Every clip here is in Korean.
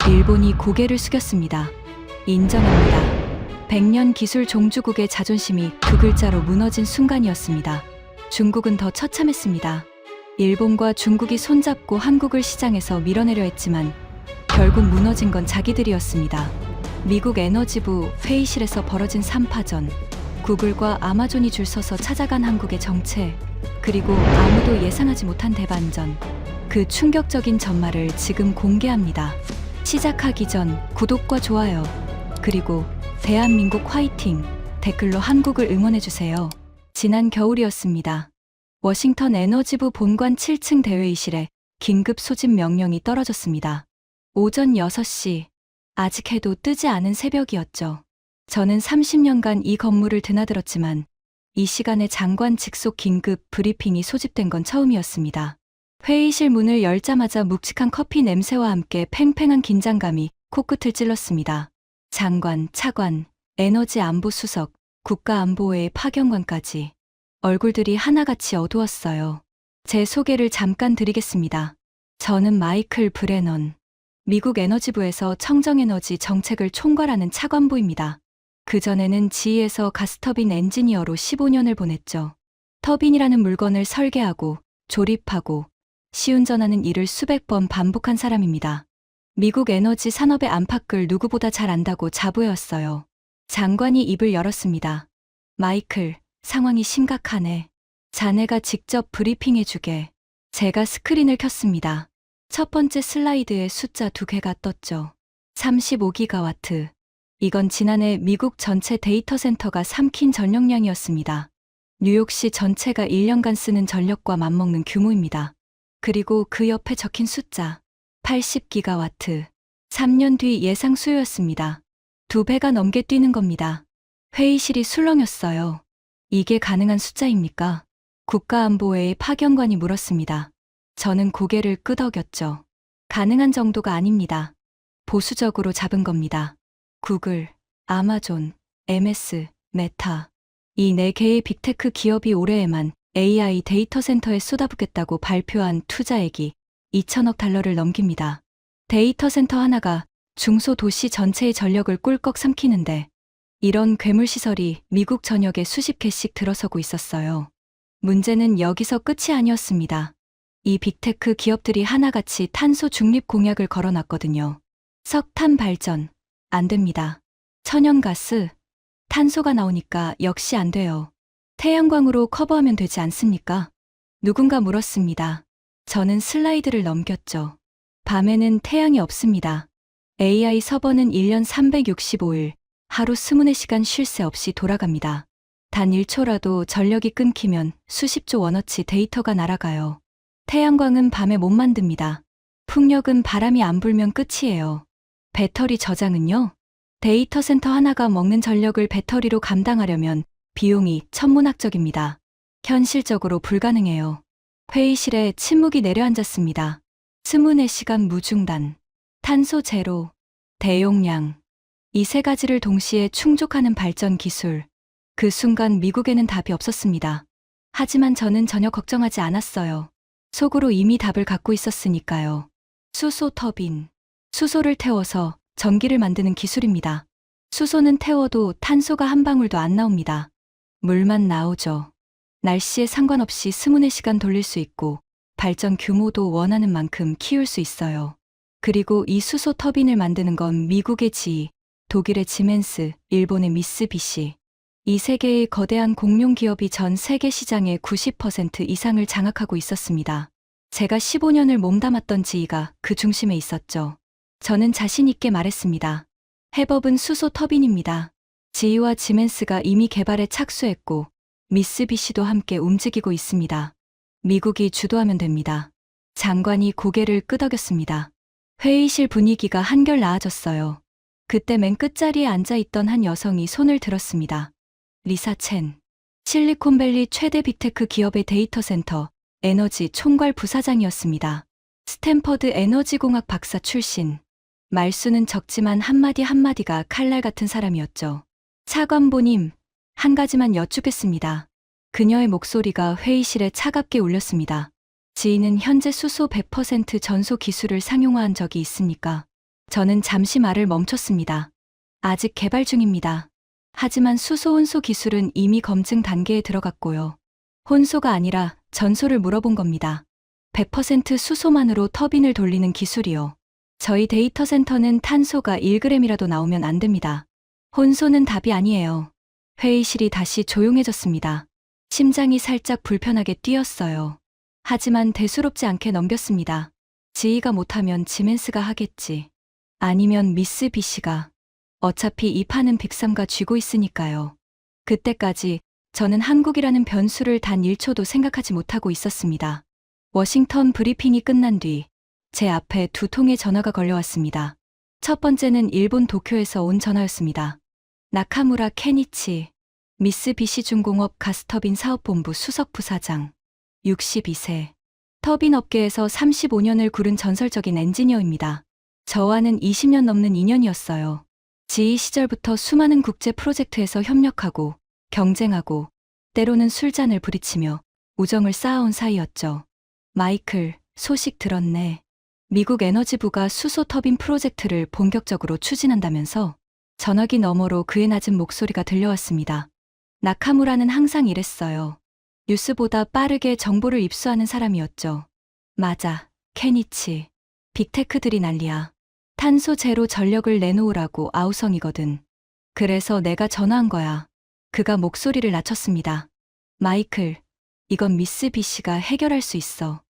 일본이 고개를 숙였습니다. 인정합니다. 100년 기술 종주국의 자존심이 두 글자로 무너진 순간이었습니다. 중국은 더 처참했습니다. 일본과 중국이 손잡고 한국을 시장에서 밀어내려 했지만 결국 무너진 건 자기들이었습니다. 미국 에너지부 회의실에서 벌어진 3파전, 구글과 아마존이 줄 서서 찾아간 한국의 정체, 그리고 아무도 예상하지 못한 대반전. 그 충격적인 전말을 지금 공개합니다. 시작하기 전 구독과 좋아요, 그리고 대한민국 화이팅 댓글로 한국을 응원해주세요. 지난 겨울이었습니다. 워싱턴 에너지부 본관 7층 대회의실에 긴급 소집 명령이 떨어졌습니다. 오전 6시, 아직 해도 뜨지 않은 새벽이었죠. 저는 30년간 이 건물을 드나들었지만 이 시간에 장관 직속 긴급 브리핑이 소집된 건 처음이었습니다. 회의실 문을 열자마자 묵직한 커피 냄새와 함께 팽팽한 긴장감이 코끝을 찔렀습니다. 장관, 차관, 에너지 안보 수석, 국가안보회의 파견관까지 얼굴들이 하나같이 어두웠어요. 제 소개를 잠깐 드리겠습니다. 저는 마이클 브레넌, 미국 에너지부에서 청정에너지 정책을 총괄하는 차관보입니다. 그전에는 GE에서 가스터빈 엔지니어로 15년을 보냈죠. 터빈이라는 물건을 설계하고 조립하고 시운전하는 일을 수백 번 반복한 사람입니다. 미국 에너지 산업의 안팎을 누구보다 잘 안다고 자부해왔어요. 장관이 입을 열었습니다. 마이클, 상황이 심각하네. 자네가 직접 브리핑해주게. 제가 스크린을 켰습니다. 첫 번째 슬라이드에 숫자 2개가 떴죠. 35기가와트. 이건 지난해 미국 전체 데이터 센터가 삼킨 전력량이었습니다. 뉴욕시 전체가 1년간 쓰는 전력과 맞먹는 규모입니다. 그리고 그 옆에 적힌 숫자 80기가와트. 3년 뒤 예상 수요였습니다. 2배가 넘게 뛰는 겁니다. 회의실이 술렁였어요. 이게 가능한 숫자입니까? 국가안보회의 파견관이 물었습니다. 저는 고개를 끄덕였죠. 가능한 정도가 아닙니다. 보수적으로 잡은 겁니다. 구글, 아마존, MS, 메타. 이 4개의 빅테크 기업이 올해에만 AI 데이터 센터에 쏟아붓겠다고 발표한 투자액이 2천억 달러를 넘깁니다. 데이터 센터 하나가 중소도시 전체의 전력을 꿀꺽 삼키는데 이런 괴물시설이 미국 전역에 수십 개씩 들어서고 있었어요. 문제는 여기서 끝이 아니었습니다. 이 빅테크 기업들이 하나같이 탄소 중립 공약을 걸어놨거든요. 석탄 발전, 안 됩니다. 천연가스, 탄소가 나오니까 역시 안 돼요. 태양광으로 커버하면 되지 않습니까? 누군가 물었습니다. 저는 슬라이드를 넘겼죠. 밤에는 태양이 없습니다. AI 서버는 1년 365일, 하루 24시간 쉴 새 없이 돌아갑니다. 단 1초라도 전력이 끊기면 수십조 원어치 데이터가 날아가요. 태양광은 밤에 못 만듭니다. 풍력은 바람이 안 불면 끝이에요. 배터리 저장은요? 데이터 센터 하나가 먹는 전력을 배터리로 감당하려면 비용이 천문학적입니다. 현실적으로 불가능해요. 회의실에 침묵이 내려앉았습니다. 24시간 무중단, 탄소 제로, 대용량. 이 3가지를 동시에 충족하는 발전 기술. 그 순간 미국에는 답이 없었습니다. 하지만 저는 전혀 걱정하지 않았어요. 속으로 이미 답을 갖고 있었으니까요. 수소 터빈. 수소를 태워서 전기를 만드는 기술입니다. 수소는 태워도 탄소가 한 방울도 안 나옵니다. 물만 나오죠. 날씨에 상관없이 24시간 돌릴 수 있고 발전 규모도 원하는 만큼 키울 수 있어요. 그리고 이 수소 터빈을 만드는 건 미국의 GE, 독일의 지멘스, 일본의 미쓰비시. 이 3개의 거대한 공룡 기업이 전 세계 시장의 90% 이상을 장악하고 있었습니다. 제가 15년을 몸담았던 GE가 그 중심에 있었죠. 저는 자신 있게 말했습니다. 해법은 수소 터빈입니다. GE와 지멘스가 이미 개발에 착수했고 미쓰비시도 함께 움직이고 있습니다. 미국이 주도하면 됩니다. 장관이 고개를 끄덕였습니다. 회의실 분위기가 한결 나아졌어요. 그때 맨 끝자리에 앉아있던 한 여성이 손을 들었습니다. 리사 첸. 실리콘밸리 최대 빅테크 기업의 데이터 센터, 에너지 총괄 부사장이었습니다. 스탠퍼드 에너지공학 박사 출신. 말수는 적지만 한마디 한마디가 칼날 같은 사람이었죠. 차관보님, 한 가지만 여쭙겠습니다. 그녀의 목소리가 회의실에 차갑게 울렸습니다. 지인은 현재 수소 100% 전소 기술을 상용화한 적이 있습니까? 저는 잠시 말을 멈췄습니다. 아직 개발 중입니다. 하지만 수소 혼소 기술은 이미 검증 단계에 들어갔고요. 혼소가 아니라 전소를 물어본 겁니다. 100% 수소만으로 터빈을 돌리는 기술이요. 저희 데이터 센터는 탄소가 1g이라도 나오면 안 됩니다. 혼소는 답이 아니에요. 회의실이 다시 조용해졌습니다. 심장이 살짝 불편하게 뛰었어요. 하지만 대수롭지 않게 넘겼습니다. 지희가 못하면 지멘스가 하겠지. 아니면 미스 비씨가. 어차피 이 판은 빅삼과 쥐고 있으니까요. 그때까지 저는 한국이라는 변수를 단 1초도 생각하지 못하고 있었습니다. 워싱턴 브리핑이 끝난 뒤 제 앞에 2통의 전화가 걸려왔습니다. 첫 번째는 일본 도쿄에서 온 전화였습니다. 나카무라 케니치, 미쓰비시 중공업 가스터빈 사업본부 수석부사장, 62세. 터빈 업계에서 35년을 구른 전설적인 엔지니어입니다. 저와는 20년 넘는 인연이었어요. 지희 시절부터 수많은 국제 프로젝트에서 협력하고 경쟁하고 때로는 술잔을 부리치며 우정을 쌓아온 사이였죠. 마이클, 소식 들었네. 미국 에너지부가 수소 터빈 프로젝트를 본격적으로 추진한다면서 전화기 너머로 그의 낮은 목소리가 들려왔습니다. 나카무라는 항상 이랬어요. 뉴스보다 빠르게 정보를 입수하는 사람이었죠. 맞아, 케니치. 빅테크들이 난리야. 탄소 제로 전력을 내놓으라고 아우성이거든. 그래서 내가 전화한 거야. 그가 목소리를 낮췄습니다. 마이클, 이건 미쓰비시가 해결할 수 있어.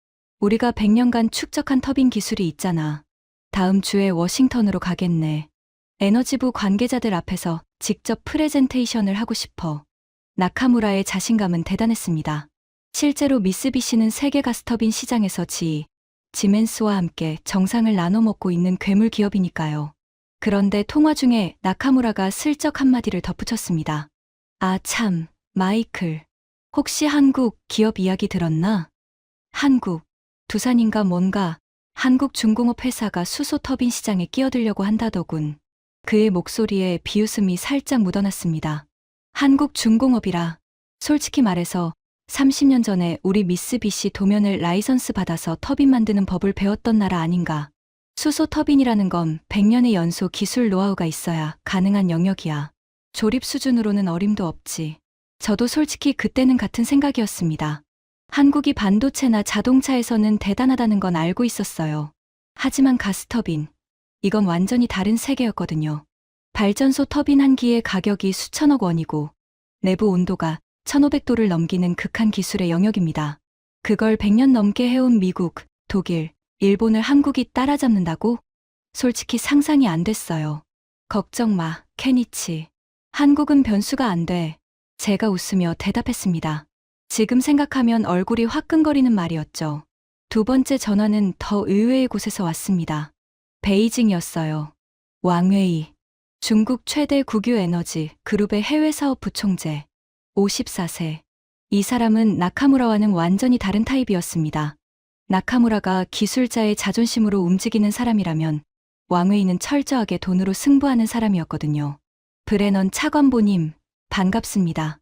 우리가 100년간 축적한 터빈 기술이 있잖아. 다음 주에 워싱턴으로 가겠네. 에너지부 관계자들 앞에서 직접 프레젠테이션을 하고 싶어. 나카무라의 자신감은 대단했습니다. 실제로 미쓰비시는 세계 가스터빈 시장에서 지멘스와 함께 정상을 나눠 먹고 있는 괴물 기업이니까요. 그런데 통화 중에 나카무라가 슬쩍 한마디를 덧붙였습니다. 아 참, 마이클. 혹시 한국 기업 이야기 들었나? 한국, 두산인가 뭔가 한국중공업 회사가 수소 터빈 시장에 끼어들려고 한다더군. 그의 목소리에 비웃음이 살짝 묻어났습니다. 한국중공업이라. 솔직히 말해서 30년 전에 우리 미쓰비시 도면을 라이선스 받아서 터빈 만드는 법을 배웠던 나라 아닌가. 수소 터빈이라는 건 100년의 연소 기술 노하우가 있어야 가능한 영역이야. 조립 수준으로는 어림도 없지. 저도 솔직히 그때는 같은 생각이었습니다. 한국이 반도체나 자동차에서는 대단하다는 건 알고 있었어요. 하지만 가스터빈, 이건 완전히 다른 세계였거든요. 발전소 터빈 한 기의 가격이 수천억 원이고 내부 온도가 1500도를 넘기는 극한 기술의 영역입니다. 그걸 100년 넘게 해온 미국, 독일, 일본을 한국이 따라잡는다고? 솔직히 상상이 안 됐어요. 걱정 마, 케니치. 한국은 변수가 안 돼. 제가 웃으며 대답했습니다. 지금 생각하면 얼굴이 화끈거리는 말이었죠. 두 번째 전화는 더 의외의 곳에서 왔습니다. 베이징이었어요. 왕웨이, 중국 최대 국유 에너지 그룹의 해외 사업 부총재, 54세. 이 사람은 나카무라와는 완전히 다른 타입이었습니다. 나카무라가 기술자의 자존심으로 움직이는 사람이라면 왕웨이는 철저하게 돈으로 승부하는 사람이었거든요. 브레넌 차관보님, 반갑습니다.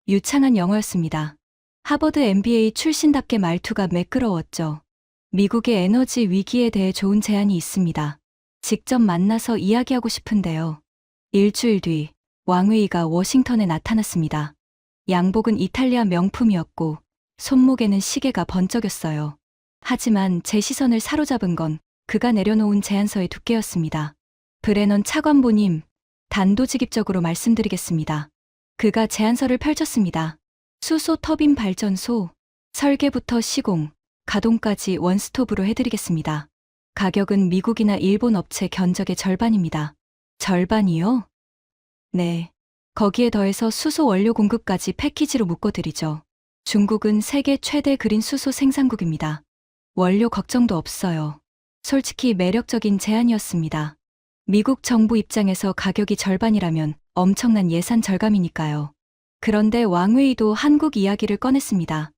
유창한 영어였습니다. 하버드 MBA 출신답게 말투가 매끄러웠죠. 미국의 에너지 위기에 대해 좋은 제안이 있습니다. 직접 만나서 이야기하고 싶은데요. 일주일 뒤 왕웨이가 워싱턴에 나타났습니다. 양복은 이탈리아 명품이었고 손목에는 시계가 번쩍였어요. 하지만 제 시선을 사로잡은 건 그가 내려놓은 제안서의 두께였습니다. 브레넌 차관보님, 단도직입적으로 말씀드리겠습니다. 그가 제안서를 펼쳤습니다. 수소 터빈 발전소, 설계부터 시공, 가동까지 원스톱으로 해드리겠습니다. 가격은 미국이나 일본 업체 견적의 절반입니다. 절반이요? 네. 거기에 더해서 수소 원료 공급까지 패키지로 묶어드리죠. 중국은 세계 최대 그린 수소 생산국입니다. 원료 걱정도 없어요. 솔직히 매력적인 제안이었습니다. 미국 정부 입장에서 가격이 절반이라면 엄청난 예산 절감이니까요. 그런데 왕웨이도 한국 이야기를 꺼냈습니다.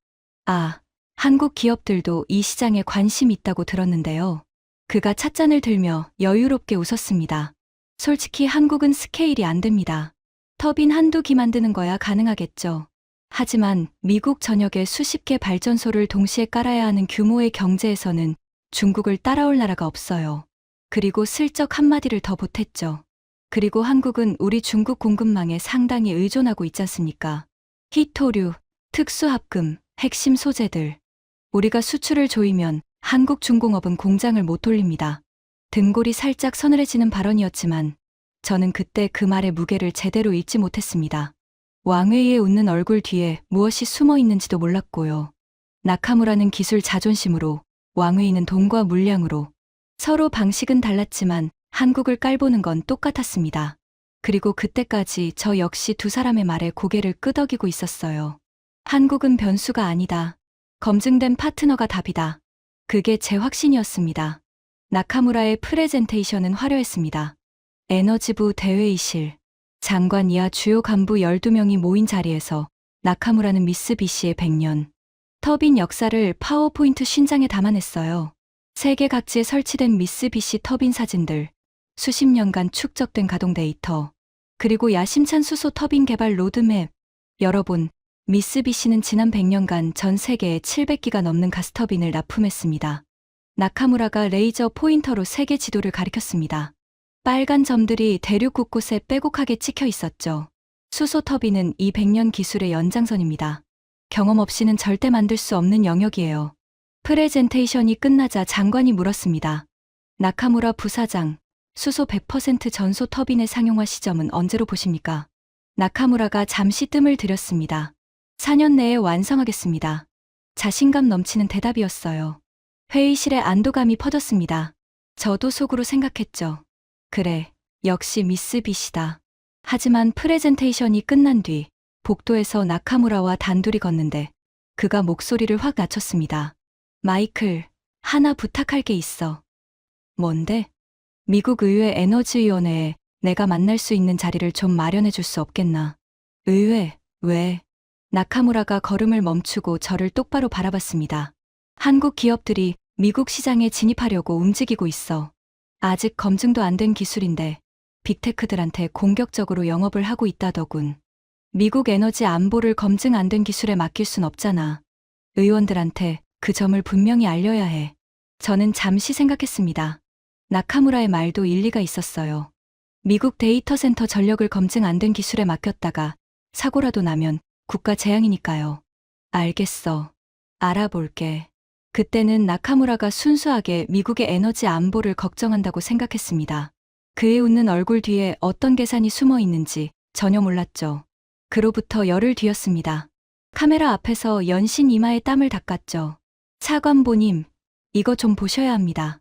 아, 한국 기업들도 이 시장에 관심이 있다고 들었는데요. 그가 찻잔을 들며 여유롭게 웃었습니다. 솔직히 한국은 스케일이 안 됩니다. 터빈 한두 기 만드는 거야 가능하겠죠. 하지만 미국 전역에 수십 개 발전소를 동시에 깔아야 하는 규모의 경제에서는 중국을 따라올 나라가 없어요. 그리고 슬쩍 한마디를 더 보탰죠. 그리고 한국은 우리 중국 공급망에 상당히 의존하고 있지 않습니까? 희토류, 특수합금, 핵심 소재들. 우리가 수출을 조이면 한국 중공업은 공장을 못 돌립니다. 등골이 살짝 서늘해지는 발언이었지만 저는 그때 그 말의 무게를 제대로 읽지 못했습니다. 왕웨이의 웃는 얼굴 뒤에 무엇이 숨어 있는지도 몰랐고요. 나카무라는 기술 자존심으로, 왕웨이는 돈과 물량으로. 서로 방식은 달랐지만 한국을 깔보는 건 똑같았습니다. 그리고 그때까지 저 역시 두 사람의 말에 고개를 끄덕이고 있었어요. 한국은 변수가 아니다. 검증된 파트너가 답이다. 그게 제 확신이었습니다. 나카무라의 프레젠테이션은 화려했습니다. 에너지부 대회의실, 장관 이하 주요 간부 12명이 모인 자리에서 나카무라는 미쓰비시의 100년 터빈 역사를 파워포인트 신장에 담아냈어요. 세계 각지에 설치된 미쓰비시 터빈 사진들, 수십 년간 축적된 가동 데이터, 그리고 야심찬 수소 터빈 개발 로드맵. 여러분, 미쓰비시는 지난 100년간 전 세계에 700기가 넘는 가스터빈을 납품했습니다. 나카무라가 레이저 포인터로 세계 지도를 가리켰습니다. 빨간 점들이 대륙 곳곳에 빼곡하게 찍혀 있었죠. 수소 터빈은 이 100년 기술의 연장선입니다. 경험 없이는 절대 만들 수 없는 영역이에요. 프레젠테이션이 끝나자 장관이 물었습니다. 나카무라 부사장, 수소 100% 전소 터빈의 상용화 시점은 언제로 보십니까? 나카무라가 잠시 뜸을 들였습니다. 4년 내에 완성하겠습니다. 자신감 넘치는 대답이었어요. 회의실에 안도감이 퍼졌습니다. 저도 속으로 생각했죠. 그래, 역시 미쓰비시다. 하지만 프레젠테이션이 끝난 뒤 복도에서 나카무라와 단둘이 걷는데 그가 목소리를 확 낮췄습니다. 마이클, 하나 부탁할 게 있어. 뭔데? 미국 의회 에너지위원회에 내가 만날 수 있는 자리를 좀 마련해 줄 수 없겠나? 의회, 왜? 나카무라가 걸음을 멈추고 저를 똑바로 바라봤습니다. 한국 기업들이 미국 시장에 진입하려고 움직이고 있어. 아직 검증도 안 된 기술인데 빅테크들한테 공격적으로 영업을 하고 있다더군. 미국 에너지 안보를 검증 안 된 기술에 맡길 순 없잖아. 의원들한테 그 점을 분명히 알려야 해. 저는 잠시 생각했습니다. 나카무라의 말도 일리가 있었어요. 미국 데이터 센터 전력을 검증 안 된 기술에 맡겼다가 사고라도 나면 국가 재앙이니까요. 알겠어. 알아볼게. 그때는 나카무라가 순수하게 미국의 에너지 안보를 걱정한다고 생각했습니다. 그의 웃는 얼굴 뒤에 어떤 계산이 숨어 있는지 전혀 몰랐죠. 그로부터 열흘 뒤였습니다. 카메라 앞에서 연신 이마에 땀을 닦았죠. 차관보님, 이거 좀 보셔야 합니다.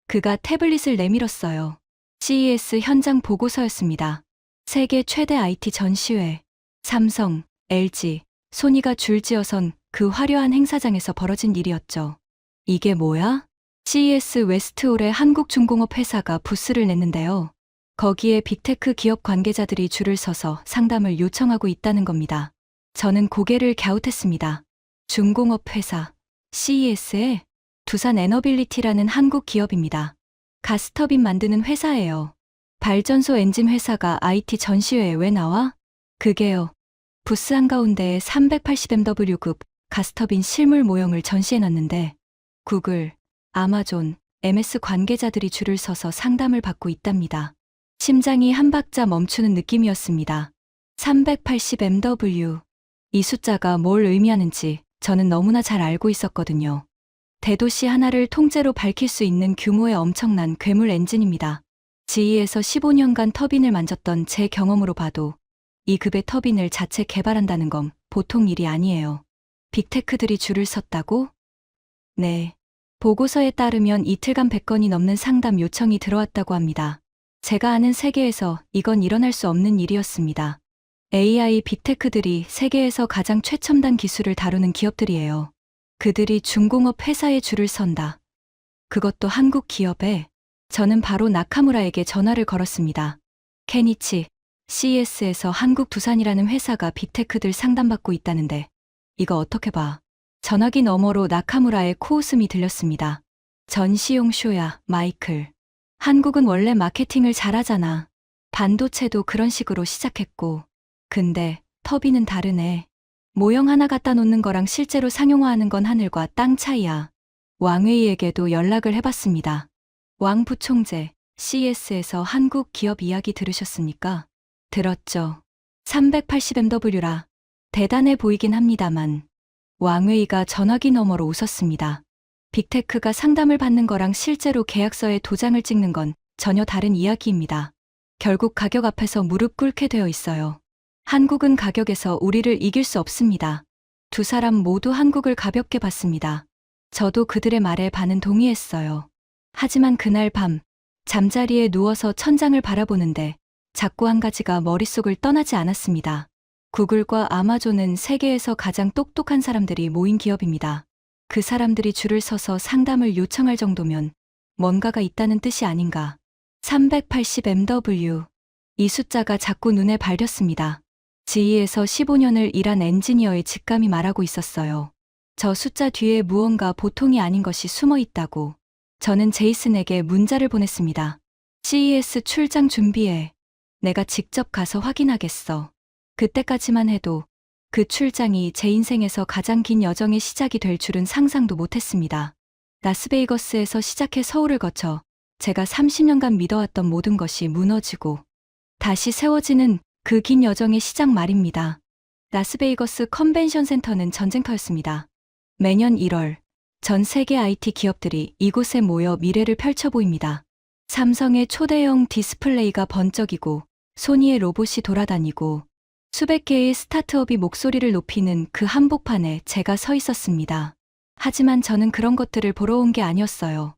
그가 태블릿을 내밀었어요. CES 현장 보고서였습니다. 세계 최대 IT 전시회. 삼성, LG, 소니가 줄지어선 그 화려한 행사장에서 벌어진 일이었죠. 이게 뭐야? CES 웨스트홀에 한국중공업 회사가 부스를 냈는데요. 거기에 빅테크 기업 관계자들이 줄을 서서 상담을 요청하고 있다는 겁니다. 저는 고개를 갸웃했습니다. 중공업 회사, CES에 두산 에너빌리티라는 한국 기업입니다. 가스터빈 만드는 회사예요. 발전소 엔진 회사가 IT 전시회에 왜 나와? 그게요. 부스 한가운데에 380MW급 가스터빈 실물 모형을 전시해놨는데 구글, 아마존, MS 관계자들이 줄을 서서 상담을 받고 있답니다. 심장이 한 박자 멈추는 느낌이었습니다. 380MW. 이 숫자가 뭘 의미하는지 저는 너무나 잘 알고 있었거든요. 대도시 하나를 통째로 밝힐 수 있는 규모의 엄청난 괴물 엔진입니다. GE에서 15년간 터빈을 만졌던 제 경험으로 봐도 이 급의 터빈을 자체 개발한다는 건 보통 일이 아니에요. 빅테크들이 줄을 섰다고? 네. 보고서에 따르면 이틀간 100건이 넘는 상담 요청이 들어왔다고 합니다. 제가 아는 세계에서 이건 일어날 수 없는 일이었습니다. AI 빅테크들이 세계에서 가장 최첨단 기술을 다루는 기업들이에요. 그들이 중공업 회사에 줄을 선다. 그것도 한국 기업에. 저는 바로 나카무라에게 전화를 걸었습니다. 케니치, CES에서 한국 두산이라는 회사가 빅테크들 상담받고 있다는데 이거 어떻게 봐? 전화기 너머로 나카무라의 코웃음이 들렸습니다. 전시용 쇼야, 마이클. 한국은 원래 마케팅을 잘하잖아. 반도체도 그런 식으로 시작했고. 근데 터빈은 다르네. 모형 하나 갖다 놓는 거랑 실제로 상용화하는 건 하늘과 땅 차이야. 왕웨이에게도 연락을 해봤습니다. 왕 부총재, CES에서 한국 기업 이야기 들으셨습니까? 들었죠. 380MW라 대단해 보이긴 합니다만 왕웨이가 전화기 너머로 웃었습니다. 빅테크가 상담을 받는 거랑 실제로 계약서에 도장을 찍는 건 전혀 다른 이야기입니다. 결국 가격 앞에서 무릎 꿇게 되어 있어요. 한국은 가격에서 우리를 이길 수 없습니다. 두 사람 모두 한국을 가볍게 봤습니다. 저도 그들의 말에 반은 동의했어요. 하지만 그날 밤 잠자리에 누워서 천장을 바라보는데 자꾸 한 가지가 머릿속을 떠나지 않았습니다. 구글과 아마존은 세계에서 가장 똑똑한 사람들이 모인 기업입니다. 그 사람들이 줄을 서서 상담을 요청할 정도면 뭔가가 있다는 뜻이 아닌가. 380MW. 이 숫자가 자꾸 눈에 밟혔습니다. GE에서 15년을 일한 엔지니어의 직감이 말하고 있었어요. 저 숫자 뒤에 무언가 보통이 아닌 것이 숨어 있다고. 저는 제이슨에게 문자를 보냈습니다. CES 출장 준비해. 내가 직접 가서 확인하겠어. 그때까지만 해도 그 출장이 제 인생에서 가장 긴 여정의 시작이 될 줄은 상상도 못했습니다. 라스베이거스에서 시작해 서울을 거쳐 제가 30년간 믿어왔던 모든 것이 무너지고 다시 세워지는 그 긴 여정의 시작 말입니다. 라스베이거스 컨벤션 센터는 전쟁터였습니다. 매년 1월 전 세계 IT 기업들이 이곳에 모여 미래를 펼쳐 보입니다. 삼성의 초대형 디스플레이가 번쩍이고 소니의 로봇이 돌아다니고 수백 개의 스타트업이 목소리를 높이는 그 한복판에 제가 서 있었습니다. 하지만 저는 그런 것들을 보러 온 게 아니었어요.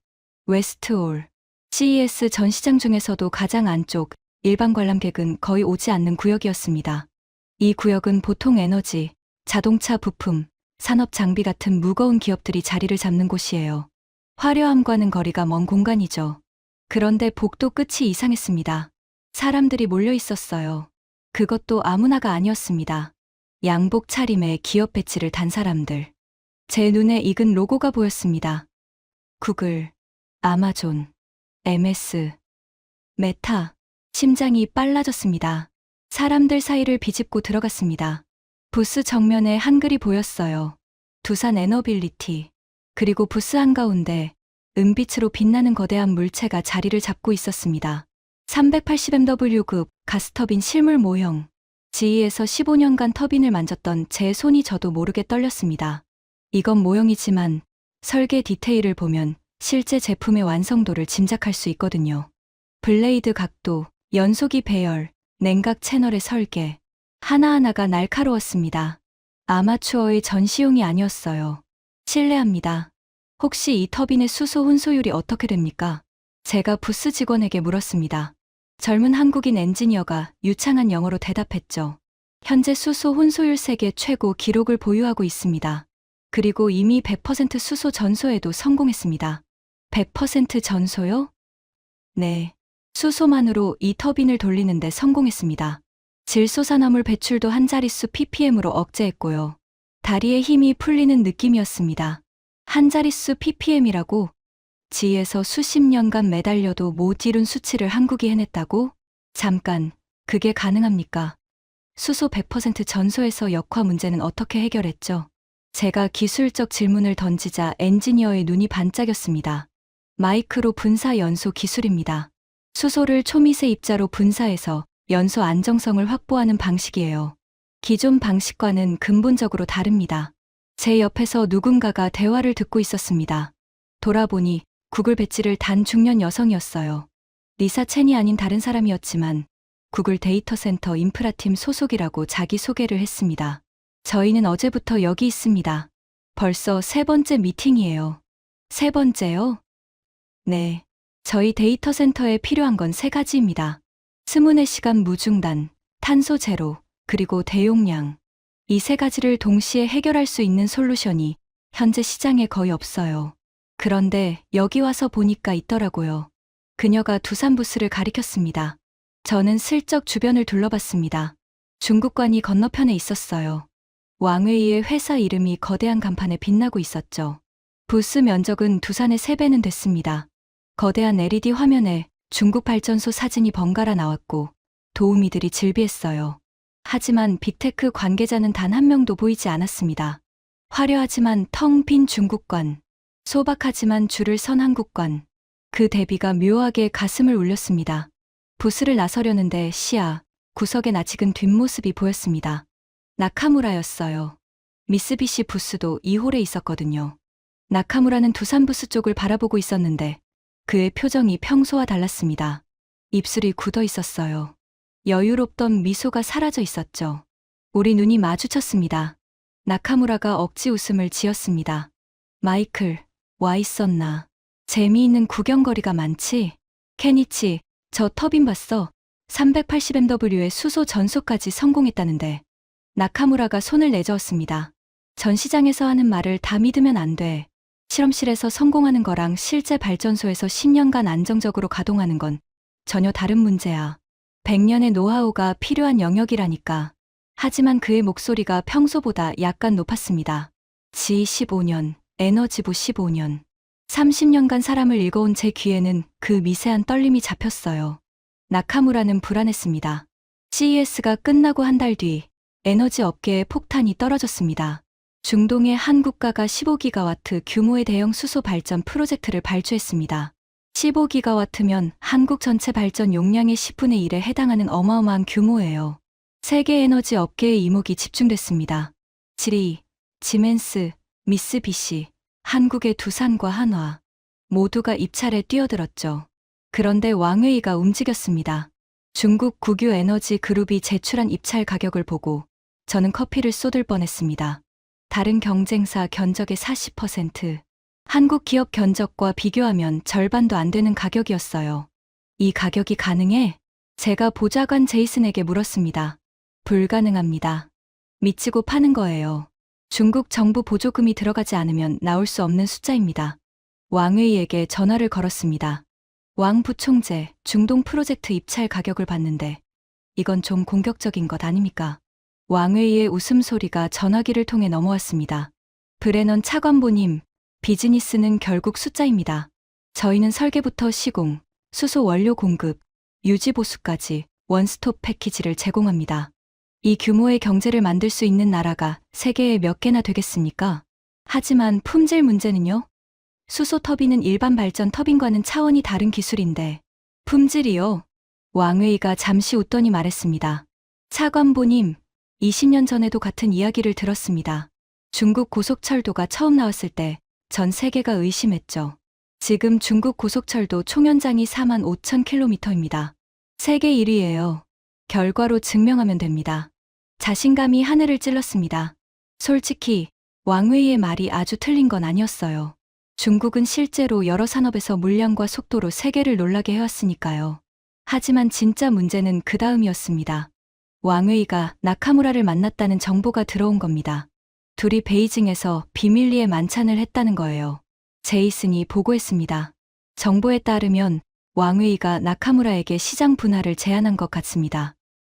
웨스트홀, CES 전시장 중에서도 가장 안쪽, 일반 관람객은 거의 오지 않는 구역이었습니다. 이 구역은 보통 에너지, 자동차 부품, 산업 장비 같은 무거운 기업들이 자리를 잡는 곳이에요. 화려함과는 거리가 먼 공간이죠. 그런데 복도 끝이 이상했습니다. 사람들이 몰려 있었어요. 그것도 아무나가 아니었습니다. 양복 차림에 기업 배지를 단 사람들. 제 눈에 익은 로고가 보였습니다. 구글, 아마존, MS, 메타. 심장이 빨라졌습니다. 사람들 사이를 비집고 들어갔습니다. 부스 정면에 한글이 보였어요. 두산 에너빌리티. 그리고 부스 한가운데 은빛으로 빛나는 거대한 물체가 자리를 잡고 있었습니다. 380MW급 가스터빈 실물 모형. GE에서 15년간 터빈을 만졌던 제 손이 저도 모르게 떨렸습니다. 이건 모형이지만 설계 디테일을 보면 실제 제품의 완성도를 짐작할 수 있거든요. 블레이드 각도, 연소기 배열, 냉각 채널의 설계. 하나하나가 날카로웠습니다. 아마추어의 전시용이 아니었어요. 실례합니다. 혹시 이 터빈의 수소 혼소율이 어떻게 됩니까? 제가 부스 직원에게 물었습니다. 젊은 한국인 엔지니어가 유창한 영어로 대답했죠. 현재 수소 혼소율 세계 최고 기록을 보유하고 있습니다. 그리고 이미 100% 수소 전소에도 성공했습니다. 100% 전소요? 네. 수소만으로 이 터빈을 돌리는데 성공했습니다. 질소산화물 배출도 한 자릿수 ppm으로 억제했고요. 다리에 힘이 풀리는 느낌이었습니다. 한 자릿수 ppm이라고? 지에서 수십 년간 매달려도 못 이룬 수치를 한국이 해냈다고? 잠깐, 그게 가능합니까? 수소 100% 전소에서 역화 문제는 어떻게 해결했죠? 제가 기술적 질문을 던지자 엔지니어의 눈이 반짝였습니다. 마이크로 분사 연소 기술입니다. 수소를 초미세 입자로 분사해서 연소 안정성을 확보하는 방식이에요. 기존 방식과는 근본적으로 다릅니다. 제 옆에서 누군가가 대화를 듣고 있었습니다. 돌아보니 구글 배지를 단 중년 여성이었어요. 리사 첸이 아닌 다른 사람이었지만 구글 데이터 센터 인프라팀 소속이라고 자기소개를 했습니다. 저희는 어제부터 여기 있습니다. 벌써 세 번째 미팅이에요. 세 번째요? 네. 저희 데이터 센터에 필요한 건 세 가지입니다. 24시간 무중단, 탄소 제로, 그리고 대용량. 이 세 가지를 동시에 해결할 수 있는 솔루션이 현재 시장에 거의 없어요. 그런데 여기 와서 보니까 있더라고요. 그녀가 두산 부스를 가리켰습니다. 저는 슬쩍 주변을 둘러봤습니다. 중국관이 건너편에 있었어요. 왕웨이의 회사 이름이 거대한 간판에 빛나고 있었죠. 부스 면적은 두산의 3배는 됐습니다. 거대한 LED 화면에 중국 발전소 사진이 번갈아 나왔고 도우미들이 질비했어요. 하지만 빅테크 관계자는 단 한 명도 보이지 않았습니다. 화려하지만 텅 빈 중국관, 소박하지만 줄을 선 한국관. 그 대비가 묘하게 가슴을 울렸습니다. 부스를 나서려는데 시야, 구석에 낯익은 뒷모습이 보였습니다. 나카무라였어요. 미쓰비시 부스도 2홀에 있었거든요. 나카무라는 두산 부스 쪽을 바라보고 있었는데 그의 표정이 평소와 달랐습니다. 입술이 굳어 있었어요. 여유롭던 미소가 사라져 있었죠. 우리 눈이 마주쳤습니다. 나카무라가 억지 웃음을 지었습니다. 마이클, 와 있었나? 재미있는 구경거리가 많지? 케니치, 저 터빈 봤어. 380mW의 수소 전소까지 성공했다는데. 나카무라가 손을 내저었습니다. 전시장에서 하는 말을 다 믿으면 안 돼. 실험실에서 성공하는 거랑 실제 발전소에서 10년간 안정적으로 가동하는 건 전혀 다른 문제야. 100년의 노하우가 필요한 영역이라니까. 하지만 그의 목소리가 평소보다 약간 높았습니다. 지 15년, 에너지부 15년. 30년간 사람을 읽어온 제 귀에는 그 미세한 떨림이 잡혔어요. 나카무라는 불안했습니다. CES가 끝나고 한 달 뒤 에너지 업계에 폭탄이 떨어졌습니다. 중동의 한 국가가 15기가와트 규모의 대형 수소 발전 프로젝트를 발주했습니다. 15기가와트면 한국 전체 발전 용량의 10분의 1에 해당하는 어마어마한 규모예요. 세계 에너지 업계의 이목이 집중됐습니다. 지리, 지멘스, 미쓰비시, 한국의 두산과 한화 모두가 입찰에 뛰어들었죠. 그런데 왕웨이가 움직였습니다. 중국 국유 에너지 그룹이 제출한 입찰 가격을 보고 저는 커피를 쏟을 뻔했습니다. 다른 경쟁사 견적의 40%, 한국 기업 견적과 비교하면 절반도 안 되는 가격이었어요. 이 가격이 가능해? 제가 보좌관 제이슨에게 물었습니다. 불가능합니다. 미치고 파는 거예요. 중국 정부 보조금이 들어가지 않으면 나올 수 없는 숫자입니다. 왕웨이에게 전화를 걸었습니다. 왕 부총재, 중동 프로젝트 입찰 가격을 봤는데 이건 좀 공격적인 것 아닙니까? 왕웨이의 웃음소리가 전화기를 통해 넘어왔습니다. 브레넌 차관보님, 비즈니스는 결국 숫자입니다. 저희는 설계부터 시공, 수소 원료 공급, 유지 보수까지 원스톱 패키지를 제공합니다. 이 규모의 경제를 만들 수 있는 나라가 세계에 몇 개나 되겠습니까? 하지만 품질 문제는요? 수소 터빈은 일반 발전 터빈과는 차원이 다른 기술인데 품질이요? 왕웨이가 잠시 웃더니 말했습니다. 차관보님, 20년 전에도 같은 이야기를 들었습니다. 중국 고속철도가 처음 나왔을 때 전 세계가 의심했죠. 지금 중국 고속철도 총연장이 45,000km입니다. 세계 1위예요. 결과로 증명하면 됩니다. 자신감이 하늘을 찔렀습니다. 솔직히 왕웨이의 말이 아주 틀린 건 아니었어요. 중국은 실제로 여러 산업에서 물량과 속도로 세계를 놀라게 해왔으니까요. 하지만 진짜 문제는 그 다음이었습니다. 왕웨이가 나카무라를 만났다는 정보가 들어온 겁니다. 둘이 베이징에서 비밀리에 만찬을 했다는 거예요. 제이슨이 보고했습니다. 정보에 따르면 왕웨이가 나카무라에게 시장 분할을 제안한 것 같습니다.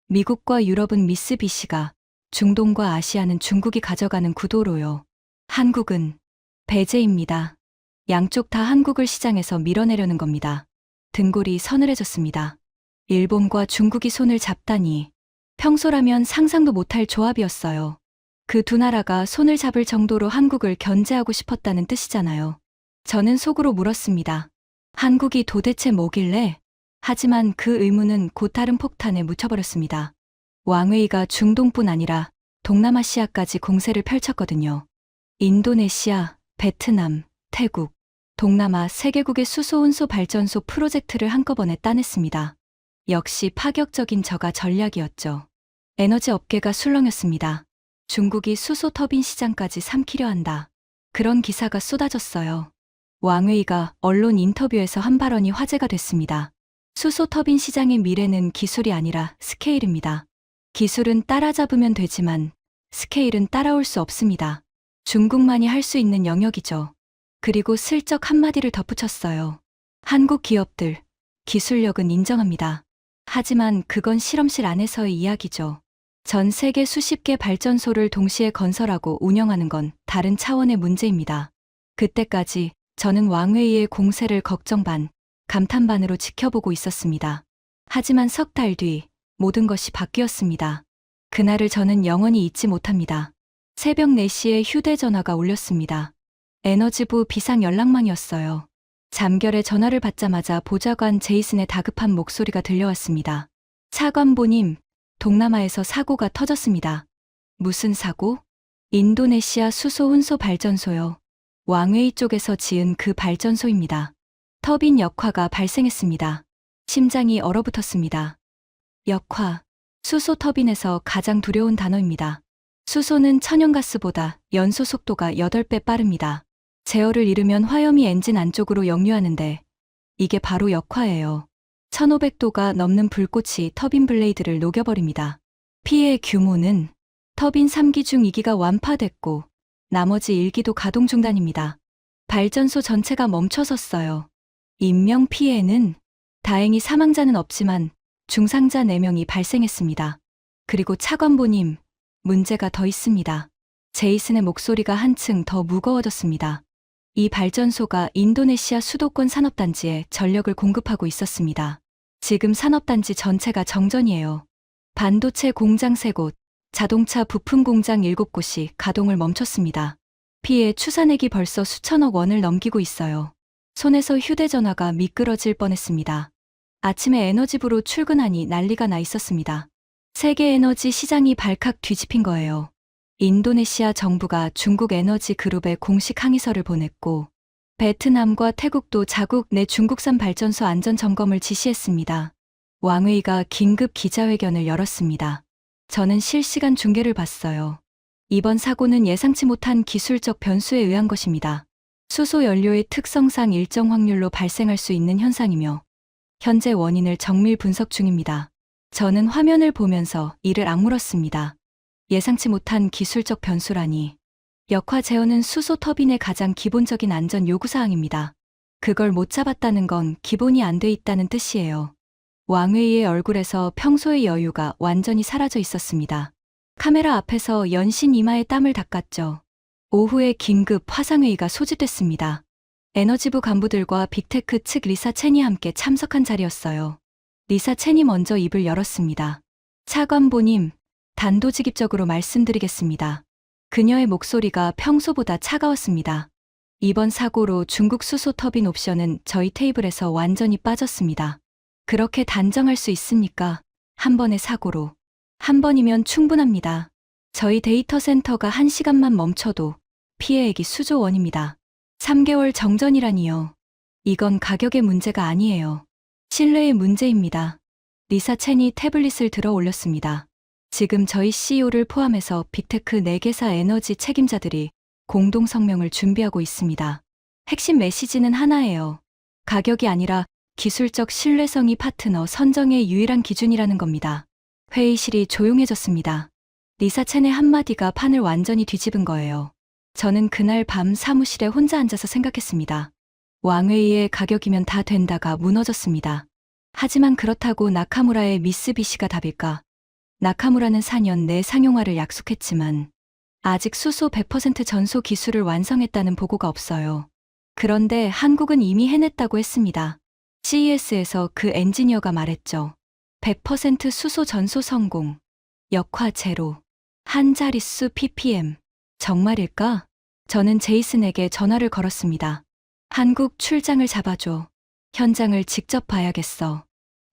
미국과 유럽은 미쓰비시가, 중동과 아시아는 중국이 가져가는 구도로요. 한국은 배제입니다. 양쪽 다 한국을 시장에서 밀어내려는 겁니다. 등골이 서늘해졌습니다. 일본과 중국이 손을 잡다니 평소라면 상상도 못할 조합이었어요. 그 두 나라가 손을 잡을 정도로 한국을 견제하고 싶었다는 뜻이잖아요. 저는 속으로 물었습니다. 한국이 도대체 뭐길래? 하지만 그 의문은 곧 다른 폭탄에 묻혀버렸습니다. 왕웨이가 중동뿐 아니라 동남아시아까지 공세를 펼쳤거든요. 인도네시아, 베트남, 태국, 동남아 3개국의 수소운소 발전소 프로젝트를 한꺼번에 따냈습니다. 역시 파격적인 저가 전략이었죠. 에너지 업계가 술렁였습니다. 중국이 수소 터빈 시장까지 삼키려 한다. 그런 기사가 쏟아졌어요. 왕웨이가 언론 인터뷰에서 한 발언이 화제가 됐습니다. 수소 터빈 시장의 미래는 기술이 아니라 스케일입니다. 기술은 따라잡으면 되지만 스케일은 따라올 수 없습니다. 중국만이 할 수 있는 영역이죠. 그리고 슬쩍 한마디를 덧붙였어요. 한국 기업들, 기술력은 인정합니다. 하지만 그건 실험실 안에서의 이야기죠. 전 세계 수십 개 발전소를 동시에 건설하고 운영하는 건 다른 차원의 문제입니다. 그때까지 저는 왕웨이의 공세를 걱정 반, 감탄 반으로 지켜보고 있었습니다. 하지만 석 달 뒤 모든 것이 바뀌었습니다. 그날을 저는 영원히 잊지 못합니다. 새벽 4시에 휴대전화가 울렸습니다. 에너지부 비상 연락망이었어요. 잠결에 전화를 받자마자 보좌관 제이슨의 다급한 목소리가 들려왔습니다. 차관보님, 동남아에서 사고가 터졌습니다. 무슨 사고? 인도네시아 수소 혼소 발전소요. 왕웨이 쪽에서 지은 그 발전소입니다. 터빈 역화가 발생했습니다. 심장이 얼어붙었습니다. 역화. 수소 터빈에서 가장 두려운 단어입니다. 수소는 천연가스보다 연소 속도가 8배 빠릅니다. 제어를 잃으면 화염이 엔진 안쪽으로 역류하는데 이게 바로 역화예요. 1500도가 넘는 불꽃이 터빈 블레이드를 녹여버립니다. 피해의 규모는 터빈 3기 중 2기가 완파됐고 나머지 1기도 가동 중단입니다. 발전소 전체가 멈춰섰어요. 인명 피해는 다행히 사망자는 없지만 중상자 4명이 발생했습니다. 그리고 차관보님, 문제가 더 있습니다. 제이슨의 목소리가 한층 더 무거워졌습니다. 이 발전소가 인도네시아 수도권 산업단지에 전력을 공급하고 있었습니다. 지금 산업단지 전체가 정전이에요. 반도체 공장 3곳, 자동차 부품 공장 7곳이 가동을 멈췄습니다. 피해 추산액이 벌써 수천억 원을 넘기고 있어요. 손에서 휴대전화가 미끄러질 뻔했습니다. 아침에 에너지부로 출근하니 난리가 나 있었습니다. 세계 에너지 시장이 발칵 뒤집힌 거예요. 인도네시아 정부가 중국 에너지 그룹에 공식 항의서를 보냈고 베트남과 태국도 자국 내 중국산 발전소 안전 점검을 지시했습니다. 왕웨이가 긴급 기자회견을 열었습니다. 저는 실시간 중계를 봤어요. 이번 사고는 예상치 못한 기술적 변수에 의한 것입니다. 수소 연료의 특성상 일정 확률로 발생할 수 있는 현상이며 현재 원인을 정밀 분석 중입니다. 저는 화면을 보면서 이를 악물었습니다. 예상치 못한 기술적 변수라니. 역화 제어는 수소 터빈의 가장 기본적인 안전 요구사항입니다. 그걸 못 잡았다는 건 기본이 안 돼 있다는 뜻이에요. 왕웨이의 얼굴에서 평소의 여유가 완전히 사라져 있었습니다. 카메라 앞에서 연신 이마에 땀을 닦았죠. 오후에 긴급 화상회의가 소집됐습니다. 에너지부 간부들과 빅테크 측 리사 첸이 함께 참석한 자리였어요. 리사 첸이 먼저 입을 열었습니다. 차관보님, 단도직입적으로 말씀드리겠습니다. 그녀의 목소리가 평소보다 차가웠습니다. 이번 사고로 중국 수소 터빈 옵션은 저희 테이블에서 완전히 빠졌습니다. 그렇게 단정할 수 있습니까? 한 번의 사고로. 한 번이면 충분합니다. 저희 데이터 센터가 1시간만 멈춰도 피해액이 수조 원입니다. 3개월 정전이라니요. 이건 가격의 문제가 아니에요. 신뢰의 문제입니다. 리사 첸이 태블릿을 들어 올렸습니다. 지금 저희 CEO를 포함해서 빅테크 4개사 에너지 책임자들이 공동 성명을 준비하고 있습니다. 핵심 메시지는 하나예요. 가격이 아니라 기술적 신뢰성이 파트너 선정의 유일한 기준이라는 겁니다. 회의실이 조용해졌습니다. 리사 첸의 한마디가 판을 완전히 뒤집은 거예요. 저는 그날 밤 사무실에 혼자 앉아서 생각했습니다. 왕웨이의 가격이면 다 된다가 무너졌습니다. 하지만 그렇다고 나카무라의 미쓰비시가 답일까? 나카무라는 4년 내 상용화를 약속했지만 아직 수소 100% 전소 기술을 완성했다는 보고가 없어요. 그런데 한국은 이미 해냈다고 했습니다. CES에서 그 엔지니어가 말했죠. 100% 수소 전소 성공. 역화 제로. 한 자릿수 ppm. 정말일까? 저는 제이슨에게 전화를 걸었습니다. 한국 출장을 잡아줘. 현장을 직접 봐야겠어.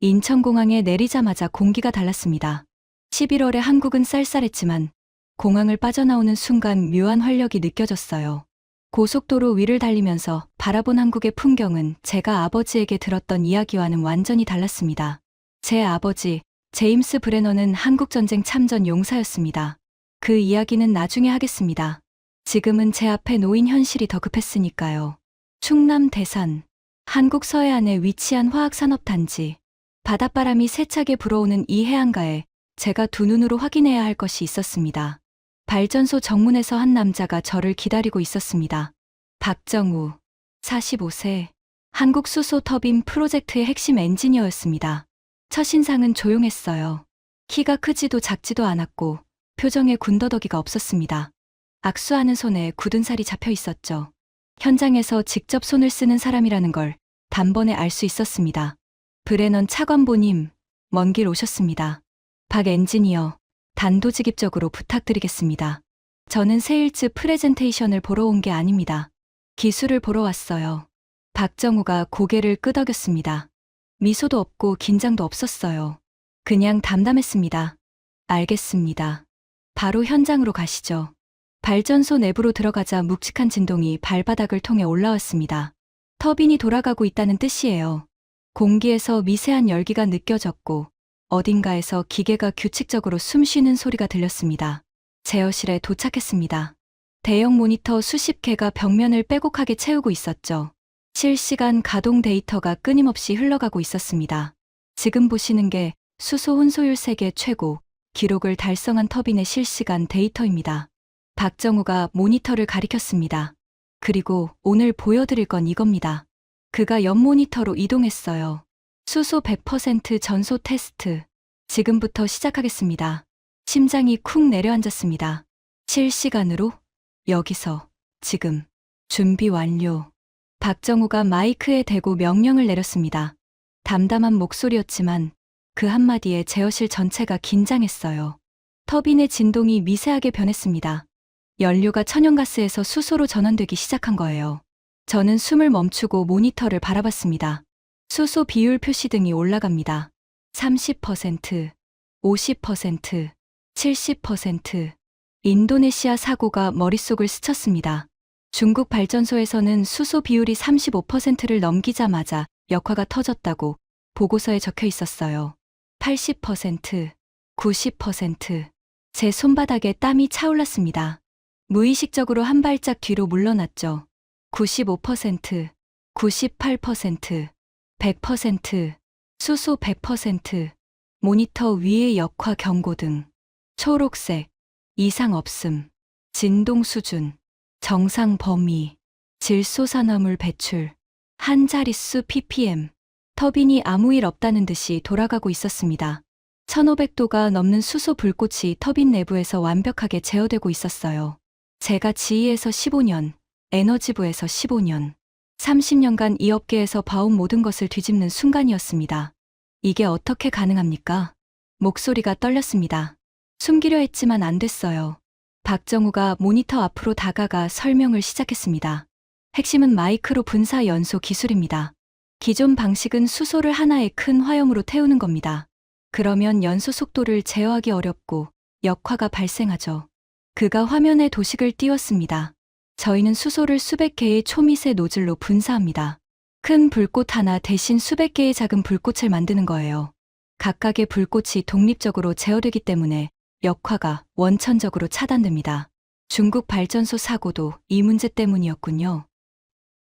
인천공항에 내리자마자 공기가 달랐습니다. 11월에 한국은 쌀쌀했지만 공항을 빠져나오는 순간 묘한 활력이 느껴졌어요. 고속도로 위를 달리면서 바라본 한국의 풍경은 제가 아버지에게 들었던 이야기와는 완전히 달랐습니다. 제 아버지, 제임스 브레너는 한국전쟁 참전 용사였습니다. 그 이야기는 나중에 하겠습니다. 지금은 제 앞에 놓인 현실이 더 급했으니까요. 충남 대산, 한국 서해안에 위치한 화학산업단지. 바닷바람이 세차게 불어오는 이 해안가에 제가 두 눈으로 확인해야 할 것이 있었습니다. 발전소 정문에서 한 남자가 저를 기다리고 있었습니다. 박정우, 45세. 한국 수소 터빈 프로젝트의 핵심 엔지니어였습니다. 첫인상은 조용했어요. 키가 크지도 작지도 않았고 표정에 군더더기가 없었습니다. 악수하는 손에 굳은 살이 잡혀 있었죠. 현장에서 직접 손을 쓰는 사람이라는 걸 단번에 알 수 있었습니다. 브레넌 차관보님, 먼 길 오셨습니다. 박 엔지니어, 단도직입적으로 부탁드리겠습니다. 저는 세일즈 프레젠테이션을 보러 온 게 아닙니다. 기술을 보러 왔어요. 박정우가 고개를 끄덕였습니다. 미소도 없고 긴장도 없었어요. 그냥 담담했습니다. 알겠습니다. 바로 현장으로 가시죠. 발전소 내부로 들어가자 묵직한 진동이 발바닥을 통해 올라왔습니다. 터빈이 돌아가고 있다는 뜻이에요. 공기에서 미세한 열기가 느껴졌고 어딘가에서 기계가 규칙적으로 숨쉬는 소리가 들렸습니다. 제어실에 도착했습니다. 대형 모니터 수십 개가 벽면을 빼곡하게 채우고 있었죠. 실시간 가동 데이터가 끊임없이 흘러가고 있었습니다. 지금 보시는 게 수소 혼소율 세계 최고 기록을 달성한 터빈의 실시간 데이터입니다. 박정우가 모니터를 가리켰습니다. 그리고 오늘 보여드릴 건 이겁니다. 그가 옆 모니터로 이동했어요. 수소 100% 전소 테스트. 지금부터 시작하겠습니다. 심장이 쿵 내려앉았습니다. 실시간으로? 여기서, 지금. 준비 완료. 박정우가 마이크에 대고 명령을 내렸습니다. 담담한 목소리였지만 그 한마디에 제어실 전체가 긴장했어요. 터빈의 진동이 미세하게 변했습니다. 연료가 천연가스에서 수소로 전환되기 시작한 거예요. 저는 숨을 멈추고 모니터를 바라봤습니다. 수소 비율 표시등이 올라갑니다. 30%, 50%, 70%. 인도네시아 사고가 머릿속을 스쳤습니다. 중국 발전소에서는 수소 비율이 35%를 넘기자마자 역화가 터졌다고 보고서에 적혀 있었어요. 80%, 90%. 제 손바닥에 땀이 차올랐습니다. 무의식적으로 한 발짝 뒤로 물러났죠. 95%, 98%, 100%, 수소 100%, 모니터 위의 역화 경고등, 초록색, 이상 없음, 진동 수준, 정상 범위, 질소산화물 배출, 한 자릿수 ppm, 터빈이 아무 일 없다는 듯이 돌아가고 있었습니다. 1500도가 넘는 수소 불꽃이 터빈 내부에서 완벽하게 제어되고 있었어요. 제가 지휘에서 15년, 에너지부에서 15년, 30년간 이 업계에서 봐온 모든 것을 뒤집는 순간이었습니다. 이게 어떻게 가능합니까? 목소리가 떨렸습니다. 숨기려 했지만 안 됐어요. 박정우가 모니터 앞으로 다가가 설명을 시작했습니다. 핵심은 마이크로 분사 연소 기술입니다. 기존 방식은 수소를 하나의 큰 화염으로 태우는 겁니다. 그러면 연소 속도를 제어하기 어렵고 역화가 발생하죠. 그가 화면에 도식을 띄웠습니다. 저희는 수소를 수백 개의 초미세 노즐로 분사합니다. 큰 불꽃 하나 대신 수백 개의 작은 불꽃을 만드는 거예요. 각각의 불꽃이 독립적으로 제어되기 때문에 역화가 원천적으로 차단됩니다. 중국 발전소 사고도 이 문제 때문이었군요.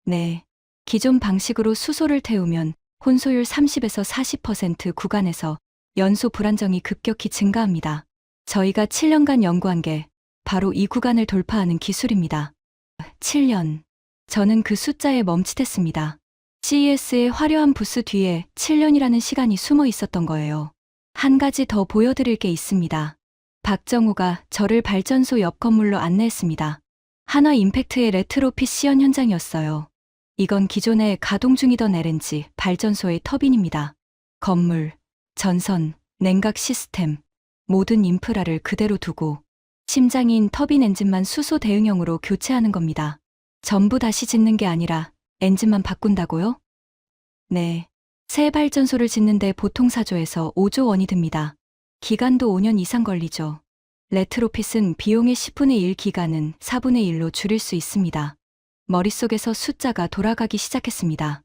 네. 기존 방식으로 수소를 태우면 혼소율 30에서 40% 구간에서 연소 불안정이 급격히 증가합니다. 저희가 7년간 연구한 게 바로 이 구간을 돌파하는 기술입니다. 7년. 저는 그 숫자에 멈칫했습니다. CES의 화려한 부스 뒤에 7년이라는 시간이 숨어 있었던 거예요. 한 가지 더 보여드릴 게 있습니다. 박정우가 저를 발전소 옆 건물로 안내했습니다. 한화 임팩트의 레트로핏 시연 현장이었어요. 이건 기존에 가동 중이던 LNG 발전소의 터빈입니다. 건물, 전선, 냉각 시스템, 모든 인프라를 그대로 두고 심장인 터빈 엔진만 수소 대응형으로 교체하는 겁니다. 전부 다시 짓는 게 아니라 엔진만 바꾼다고요? 네. 새 발전소를 짓는데 보통 4조에서 5조 원이 듭니다. 기간도 5년 이상 걸리죠. 레트로핏은 비용의 10분의 1 기간은 4분의 1로 줄일 수 있습니다. 머릿속에서 숫자가 돌아가기 시작했습니다.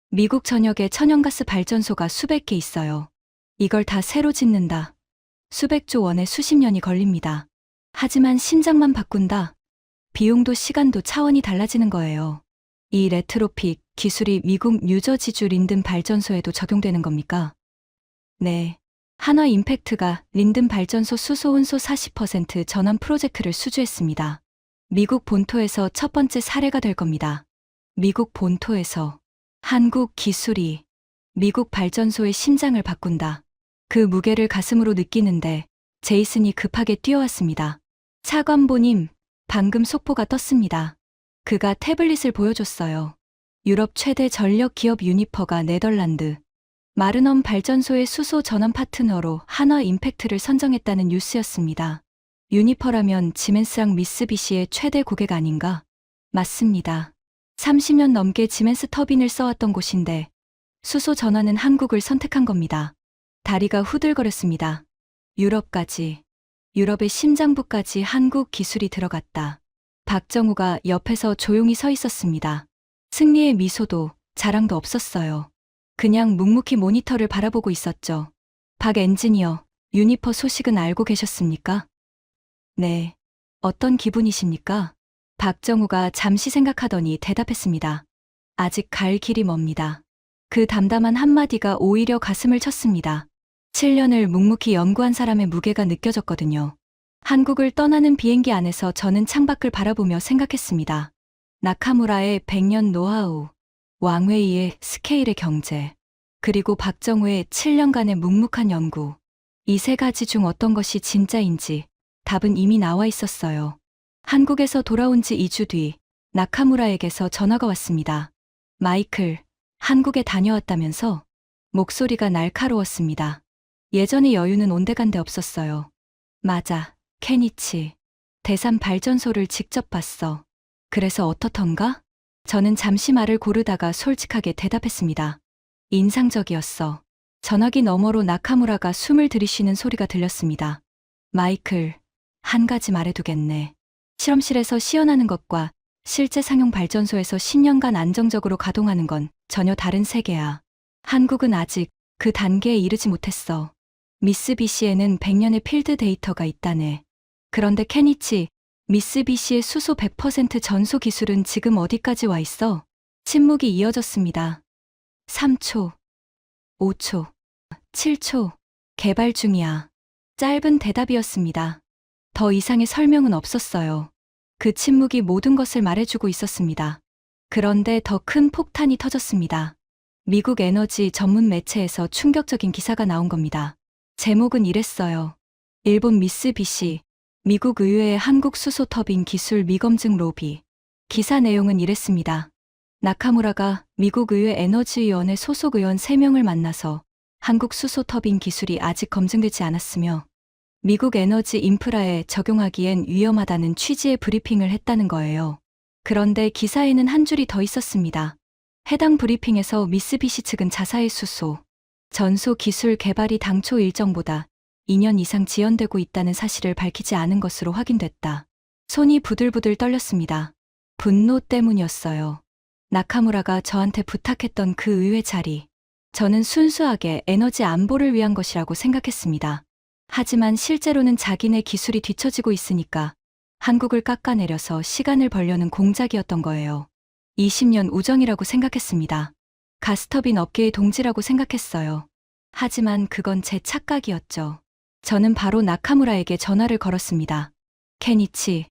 미국 전역에 천연가스 발전소가 수백 개 있어요. 이걸 다 새로 짓는다. 수백조 원에 수십 년이 걸립니다. 하지만 심장만 바꾼다. 비용도 시간도 차원이 달라지는 거예요. 이 레트로핏 기술이 미국 뉴저지주 린든 발전소에도 적용되는 겁니까? 네. 한화 임팩트가 린든 발전소 수소 혼소 40% 전환 프로젝트를 수주했습니다. 미국 본토에서 첫 번째 사례가 될 겁니다. 미국 본토에서 한국 기술이 미국 발전소의 심장을 바꾼다. 그 무게를 가슴으로 느끼는데 제이슨이 급하게 뛰어왔습니다. 차관보님, 방금 속보가 떴습니다. 그가 태블릿을 보여줬어요. 유럽 최대 전력 기업 유니퍼가 네덜란드 마르넘 발전소의 수소 전환 파트너로 한화 임팩트를 선정했다는 뉴스였습니다. 유니퍼라면 지멘스랑 미쓰비시의 최대 고객 아닌가? 맞습니다. 30년 넘게 지멘스 터빈을 써왔던 곳인데 수소 전환은 한국을 선택한 겁니다. 다리가 후들거렸습니다. 유럽까지, 유럽의 심장부까지 한국 기술이 들어갔다. 박정우가 옆에서 조용히 서 있었습니다. 승리의 미소도 자랑도 없었어요. 그냥 묵묵히 모니터를 바라보고 있었죠. 박 엔지니어, 유니퍼 소식은 알고 계셨습니까? 네. 어떤 기분이십니까? 박정우가 잠시 생각하더니 대답했습니다. 아직 갈 길이 멉니다. 그 담담한 한마디가 오히려 가슴을 쳤습니다. 7년을 묵묵히 연구한 사람의 무게가 느껴졌거든요. 한국을 떠나는 비행기 안에서 저는 창밖을 바라보며 생각했습니다. 나카무라의 100년 노하우, 왕웨이의 스케일의 경제, 그리고 박정우의 7년간의 묵묵한 연구. 이 세 가지 중 어떤 것이 진짜인지 답은 이미 나와 있었어요. 한국에서 돌아온 지 2주 뒤 나카무라에게서 전화가 왔습니다. 마이클, 한국에 다녀왔다면서? 목소리가 날카로웠습니다. 예전의 여유는 온데간데 없었어요. 맞아, 케니치. 대삼 발전소를 직접 봤어. 그래서 어떻던가? 저는 잠시 말을 고르다가 솔직하게 대답했습니다. 인상적이었어. 전화기 너머로 나카무라가 숨을 들이쉬는 소리가 들렸습니다. 마이클, 한 가지 말해두겠네. 실험실에서 시연하는 것과 실제 상용 발전소에서 10년간 안정적으로 가동하는 건 전혀 다른 세계야. 한국은 아직 그 단계에 이르지 못했어. 미쓰비시에는 100년의 필드 데이터가 있다네. 그런데 케니치, 미쓰비시의 수소 100% 전소 기술은 지금 어디까지 와 있어? 침묵이 이어졌습니다. 3초, 5초, 7초, 개발 중이야. 짧은 대답이었습니다. 더 이상의 설명은 없었어요. 그 침묵이 모든 것을 말해주고 있었습니다. 그런데 더 큰 폭탄이 터졌습니다. 미국 에너지 전문 매체에서 충격적인 기사가 나온 겁니다. 제목은 이랬어요. 일본 미쓰비시, 미국 의회의 한국 수소 터빈 기술 미검증 로비. 기사 내용은 이랬습니다. 나카무라가 미국 의회 에너지위원회 소속 의원 3명을 만나서 한국 수소 터빈 기술이 아직 검증되지 않았으며 미국 에너지 인프라에 적용하기엔 위험하다는 취지의 브리핑을 했다는 거예요. 그런데 기사에는 한 줄이 더 있었습니다. 해당 브리핑에서 미쓰비시 측은 자사의 수소, 전소 기술 개발이 당초 일정보다 2년 이상 지연되고 있다는 사실을 밝히지 않은 것으로 확인됐다. 손이 부들부들 떨렸습니다. 분노 때문이었어요. 나카무라가 저한테 부탁했던 그 의회 자리. 저는 순수하게 에너지 안보를 위한 것이라고 생각했습니다. 하지만 실제로는 자기네 기술이 뒤처지고 있으니까 한국을 깎아내려서 시간을 벌려는 공작이었던 거예요. 20년 우정이라고 생각했습니다. 가스터빈 업계의 동지라고 생각했어요. 하지만 그건 제 착각이었죠. 저는 바로 나카무라에게 전화를 걸었습니다. 케니치,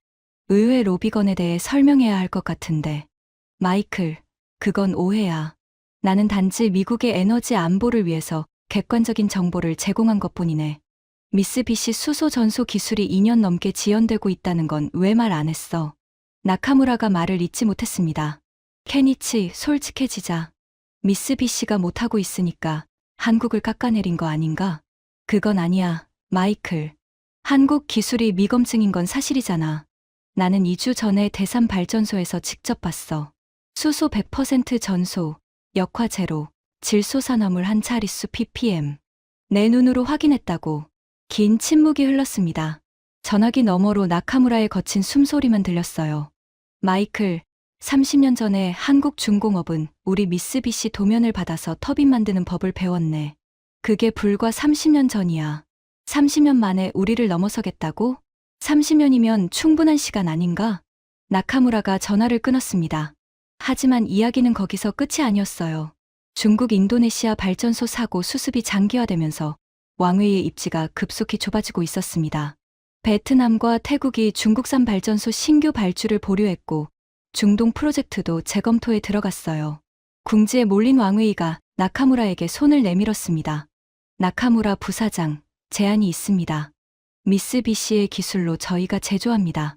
의회 로비건에 대해 설명해야 할 것 같은데. 마이클, 그건 오해야. 나는 단지 미국의 에너지 안보를 위해서 객관적인 정보를 제공한 것뿐이네. 미쓰비시 수소 전소 기술이 2년 넘게 지연되고 있다는 건 왜 말 안 했어? 나카무라가 말을 잇지 못했습니다. 케니치, 솔직해지자. 미쓰비시가 못하고 있으니까 한국을 깎아내린 거 아닌가? 그건 아니야, 마이클. 한국 기술이 미검증인 건 사실이잖아. 나는 2주 전에 대삼 발전소에서 직접 봤어. 수소 100% 전소, 역화 제로, 질소산화물 한 자릿수 ppm. 내 눈으로 확인했다고. 긴 침묵이 흘렀습니다. 전화기 너머로 나카무라의 거친 숨소리만 들렸어요. 마이클, 30년 전에 한국 중공업은 우리 미쓰비시 도면을 받아서 터빈 만드는 법을 배웠네. 그게 불과 30년 전이야. 30년 만에 우리를 넘어서겠다고? 30년이면 충분한 시간 아닌가? 나카무라가 전화를 끊었습니다. 하지만 이야기는 거기서 끝이 아니었어요. 중국 인도네시아 발전소 사고 수습이 장기화되면서 왕웨이의 입지가 급속히 좁아지고 있었습니다. 베트남과 태국이 중국산 발전소 신규 발주를 보류했고 중동 프로젝트도 재검토에 들어갔어요. 궁지에 몰린 왕웨이가 나카무라에게 손을 내밀었습니다. 나카무라 부사장, 제안이 있습니다. 미쓰비시의 기술로 저희가 제조합니다.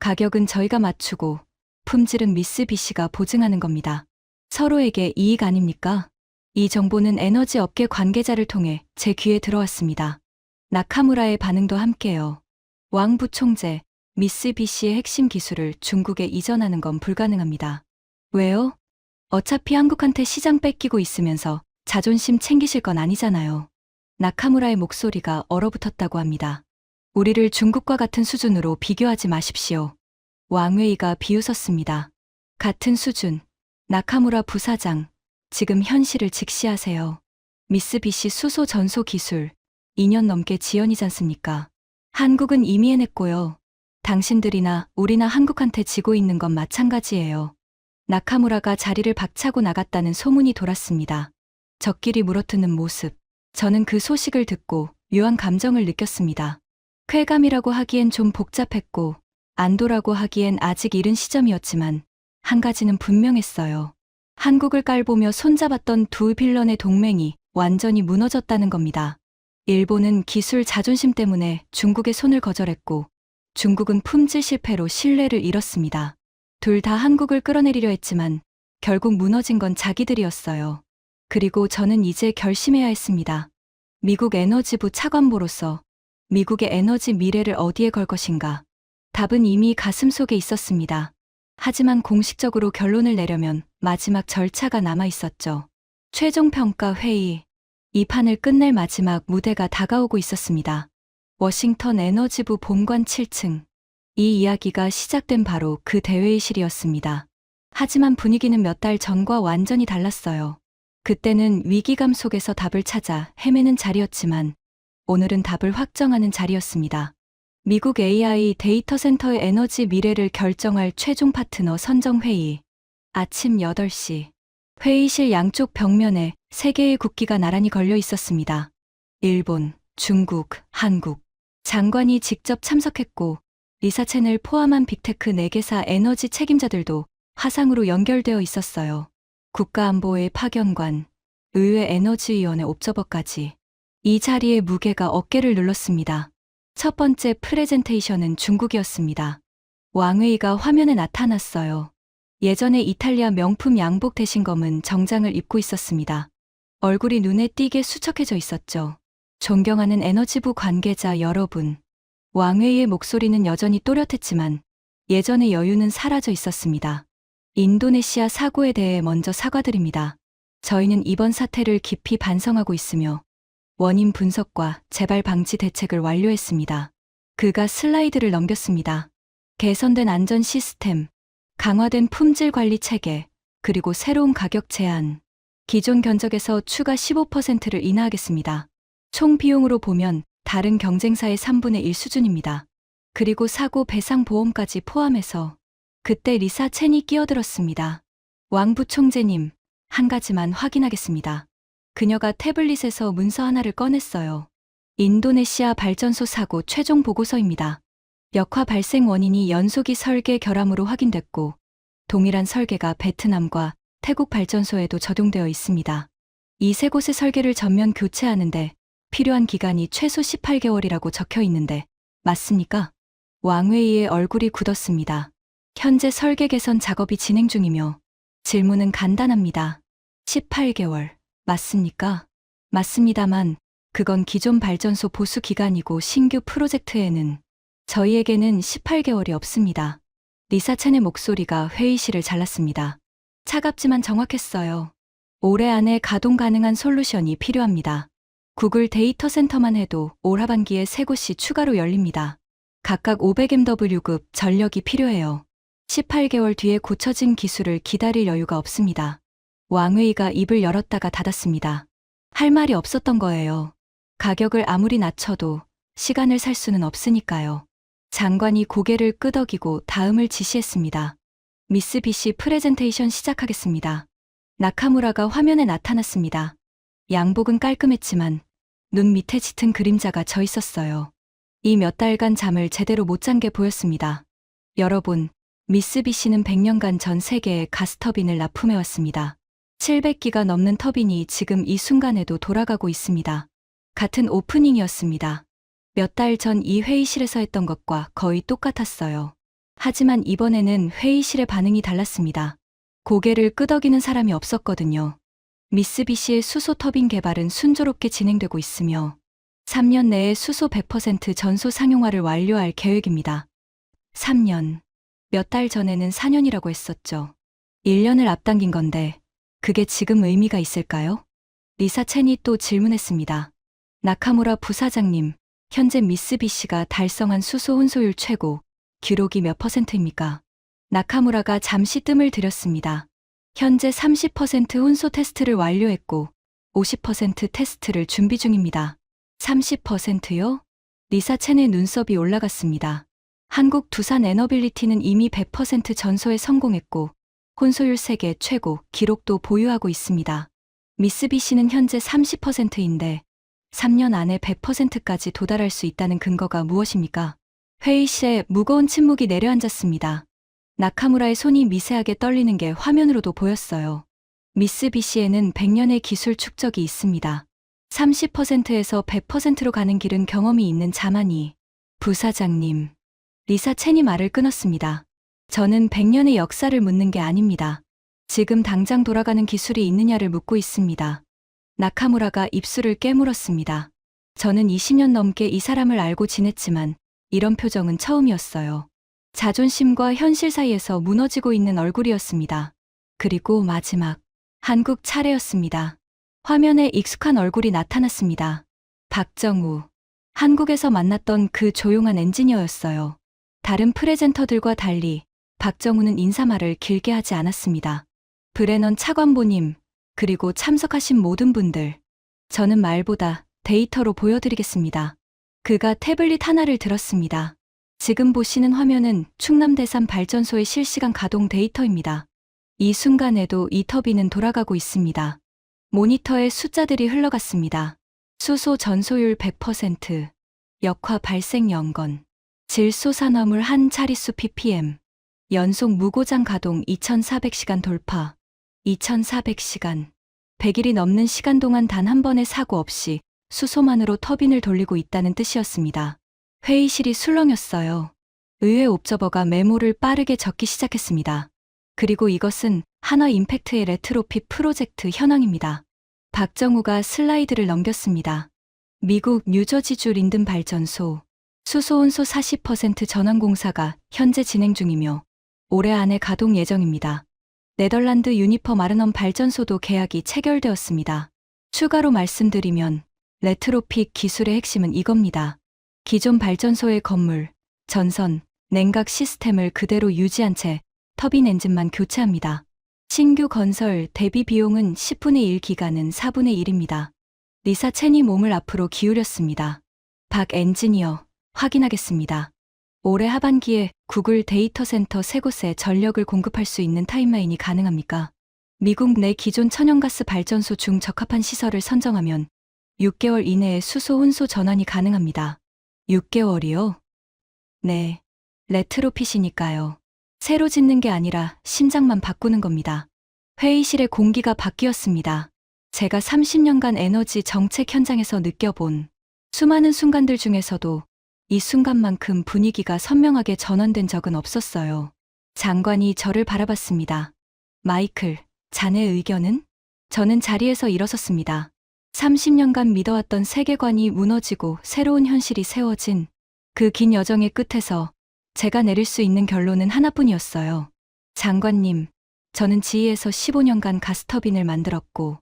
가격은 저희가 맞추고 품질은 미쓰비시가 보증하는 겁니다. 서로에게 이익 아닙니까? 이 정보는 에너지 업계 관계자를 통해 제 귀에 들어왔습니다. 나카무라의 반응도 함께요. 왕 부총재, 미쓰비시의 핵심 기술을 중국에 이전하는 건 불가능합니다. 왜요? 어차피 한국한테 시장 뺏기고 있으면서 자존심 챙기실 건 아니잖아요. 나카무라의 목소리가 얼어붙었다고 합니다. 우리를 중국과 같은 수준으로 비교하지 마십시오. 왕웨이가 비웃었습니다. 같은 수준. 나카무라 부사장, 지금 현실을 직시하세요. 미쓰비시 수소 전소 기술, 2년 넘게 지연이지 않습니까? 한국은 이미 해냈고요. 당신들이나 우리나 한국한테 지고 있는 건 마찬가지예요. 나카무라가 자리를 박차고 나갔다는 소문이 돌았습니다. 적끼리 물어뜯는 모습. 저는 그 소식을 듣고 묘한 감정을 느꼈습니다. 쾌감이라고 하기엔 좀 복잡했고, 안도라고 하기엔 아직 이른 시점이었지만, 한 가지는 분명했어요. 한국을 깔보며 손잡았던 두 빌런의 동맹이 완전히 무너졌다는 겁니다. 일본은 기술 자존심 때문에 중국의 손을 거절했고, 중국은 품질 실패로 신뢰를 잃었습니다. 둘 다 한국을 끌어내리려 했지만 결국 무너진 건 자기들이었어요. 그리고 저는 이제 결심해야 했습니다. 미국 에너지부 차관보로서 미국의 에너지 미래를 어디에 걸 것인가? 답은 이미 가슴속에 있었습니다. 하지만 공식적으로 결론을 내려면 마지막 절차가 남아 있었죠. 최종 평가 회의. 이 판을 끝낼 마지막 무대가 다가오고 있었습니다. 워싱턴 에너지부 본관 7층. 이 이야기가 시작된 바로 그 대회의실이었습니다. 하지만 분위기는 몇 달 전과 완전히 달랐어요. 그때는 위기감 속에서 답을 찾아 헤매는 자리였지만 오늘은 답을 확정하는 자리였습니다. 미국 AI 데이터 센터의 에너지 미래를 결정할 최종 파트너 선정회의. 아침 8시. 회의실 양쪽 벽면에 3개의 국기가 나란히 걸려 있었습니다. 일본, 중국, 한국. 장관이 직접 참석했고 리사 첸을 포함한 빅테크 4개사 에너지 책임자들도 화상으로 연결되어 있었어요. 국가안보의 파견관, 의회 에너지위원회 옵저버까지. 이 자리에 무게가 어깨를 눌렀습니다. 첫 번째 프레젠테이션은 중국이었습니다. 왕웨이가 화면에 나타났어요. 예전에 이탈리아 명품 양복 대신 검은 정장을 입고 있었습니다. 얼굴이 눈에 띄게 수척해져 있었죠. 존경하는 에너지부 관계자 여러분. 왕웨이의 목소리는 여전히 또렷했지만 예전의 여유는 사라져 있었습니다. 인도네시아 사고에 대해 먼저 사과드립니다. 저희는 이번 사태를 깊이 반성하고 있으며 원인 분석과 재발 방지 대책을 완료했습니다. 그가 슬라이드를 넘겼습니다. 개선된 안전 시스템, 강화된 품질 관리 체계, 그리고 새로운 가격 제한. 기존 견적에서 추가 15%를 인하하겠습니다. 총 비용으로 보면 다른 경쟁사의 3분의 1 수준입니다. 그리고 사고 배상 보험까지 포함해서. 그때 리사 첸이 끼어들었습니다. 왕 부총재님, 한 가지만 확인하겠습니다. 그녀가 태블릿에서 문서 하나를 꺼냈어요. 인도네시아 발전소 사고 최종 보고서입니다. 역화 발생 원인이 연소기 설계 결함으로 확인됐고 동일한 설계가 베트남과 태국 발전소에도 적용되어 있습니다. 이 세 곳의 설계를 전면 교체하는데 필요한 기간이 최소 18개월이라고 적혀 있는데 맞습니까? 왕웨이의 얼굴이 굳었습니다. 현재 설계 개선 작업이 진행 중이며 질문은 간단합니다. 18개월, 맞습니까? 맞습니다만 그건 기존 발전소 보수 기간이고 신규 프로젝트에는 저희에게는 18개월이 없습니다. 리사 첸의 목소리가 회의실을 잘랐습니다. 차갑지만 정확했어요. 올해 안에 가동 가능한 솔루션이 필요합니다. 구글 데이터 센터만 해도 올 하반기에 3곳이 추가로 열립니다. 각각 500MW급 전력이 필요해요. 18개월 뒤에 고쳐진 기술을 기다릴 여유가 없습니다. 왕웨이가 입을 열었다가 닫았습니다. 할 말이 없었던 거예요. 가격을 아무리 낮춰도 시간을 살 수는 없으니까요. 장관이 고개를 끄덕이고 다음을 지시했습니다. 미쓰비시 프레젠테이션 시작하겠습니다. 나카무라가 화면에 나타났습니다. 양복은 깔끔했지만 눈 밑에 짙은 그림자가 져 있었어요. 이 몇 달간 잠을 제대로 못 잔 게 보였습니다. 여러분, 미쓰비시는 100년간 전 세계에 가스터빈을 납품해왔습니다. 700기가 넘는 터빈이 지금 이 순간에도 돌아가고 있습니다. 같은 오프닝이었습니다. 몇 달 전 이 회의실에서 했던 것과 거의 똑같았어요. 하지만 이번에는 회의실의 반응이 달랐습니다. 고개를 끄덕이는 사람이 없었거든요. 미쓰비시의 수소 터빈 개발은 순조롭게 진행되고 있으며 3년 내에 수소 100% 전소 상용화를 완료할 계획입니다. 3년. 몇 달 전에는 4년이라고 했었죠. 1년을 앞당긴 건데 그게 지금 의미가 있을까요? 리사 첸이 또 질문했습니다. 나카무라 부사장님, 현재 미쓰비시가 달성한 수소 혼소율 최고 기록이 몇 %입니까? 나카무라가 잠시 뜸을 들였습니다. 현재 30% 혼소 테스트를 완료했고 50% 테스트를 준비 중입니다. 30%요? 리사 첸의 눈썹이 올라갔습니다. 한국 두산 에너빌리티는 이미 100% 전소에 성공했고 혼소율 세계 최고 기록도 보유하고 있습니다. 미쓰비시는 현재 30%인데 3년 안에 100%까지 도달할 수 있다는 근거가 무엇입니까? 회의실에 무거운 침묵이 내려앉았습니다. 나카무라의 손이 미세하게 떨리는 게 화면으로도 보였어요. 미쓰비시에는 100년의 기술 축적이 있습니다. 30%에서 100%로 가는 길은 경험이 있는 자만이. 부사장님. 리사 첸이 말을 끊었습니다. 저는 100년의 역사를 묻는 게 아닙니다. 지금 당장 돌아가는 기술이 있느냐를 묻고 있습니다. 나카무라가 입술을 깨물었습니다. 저는 20년 넘게 이 사람을 알고 지냈지만 이런 표정은 처음이었어요. 자존심과 현실 사이에서 무너지고 있는 얼굴이었습니다. 그리고 마지막, 한국 차례였습니다. 화면에 익숙한 얼굴이 나타났습니다. 박정우. 한국에서 만났던 그 조용한 엔지니어였어요. 다른 프레젠터들과 달리 박정우는 인사말을 길게 하지 않았습니다. 브레넌 차관보님, 그리고 참석하신 모든 분들, 저는 말보다 데이터로 보여드리겠습니다. 그가 태블릿 하나를 들었습니다. 지금 보시는 화면은 충남대산 발전소의 실시간 가동 데이터입니다. 이 순간에도 이 터빈은 돌아가고 있습니다. 모니터에 숫자들이 흘러갔습니다. 수소 전소율 100%, 역화 발생 연건, 질소산화물 한 차리수 ppm, 연속 무고장 가동 2400시간 돌파, 2400시간, 100일이 넘는 시간 동안 단 한 번의 사고 없이 수소만으로 터빈을 돌리고 있다는 뜻이었습니다. 회의실이 술렁였어요. 의회 옵저버가 메모를 빠르게 적기 시작했습니다. 그리고 이것은 한화 임팩트의 레트로핏 프로젝트 현황입니다. 박정우가 슬라이드를 넘겼습니다. 미국 뉴저지주 린든 발전소, 수소온소 40% 전환 공사가 현재 진행 중이며 올해 안에 가동 예정입니다. 네덜란드 유니퍼 마르넘 발전소도 계약이 체결되었습니다. 추가로 말씀드리면 레트로핏 기술의 핵심은 이겁니다. 기존 발전소의 건물, 전선, 냉각 시스템을 그대로 유지한 채 터빈 엔진만 교체합니다. 신규 건설 대비 비용은 10분의 1 기간은 4분의 1입니다. 리사 첸이 몸을 앞으로 기울였습니다. 박 엔지니어, 확인하겠습니다. 올해 하반기에 구글 데이터 센터 3곳에 전력을 공급할 수 있는 타임라인이 가능합니까? 미국 내 기존 천연가스 발전소 중 적합한 시설을 선정하면 6개월 이내에 수소 혼소 전환이 가능합니다. 6개월이요? 네. 레트로핏이니까요. 새로 짓는 게 아니라 심장만 바꾸는 겁니다. 회의실의 공기가 바뀌었습니다. 제가 30년간 에너지 정책 현장에서 느껴본 수많은 순간들 중에서도 이 순간만큼 분위기가 선명하게 전환된 적은 없었어요. 장관이 저를 바라봤습니다. 마이클, 자네 의견은? 저는 자리에서 일어섰습니다. 30년간 믿어왔던 세계관이 무너지고 새로운 현실이 세워진 그 긴 여정의 끝에서 제가 내릴 수 있는 결론은 하나뿐이었어요. 장관님, 저는 지휘에서 15년간 가스터빈을 만들었고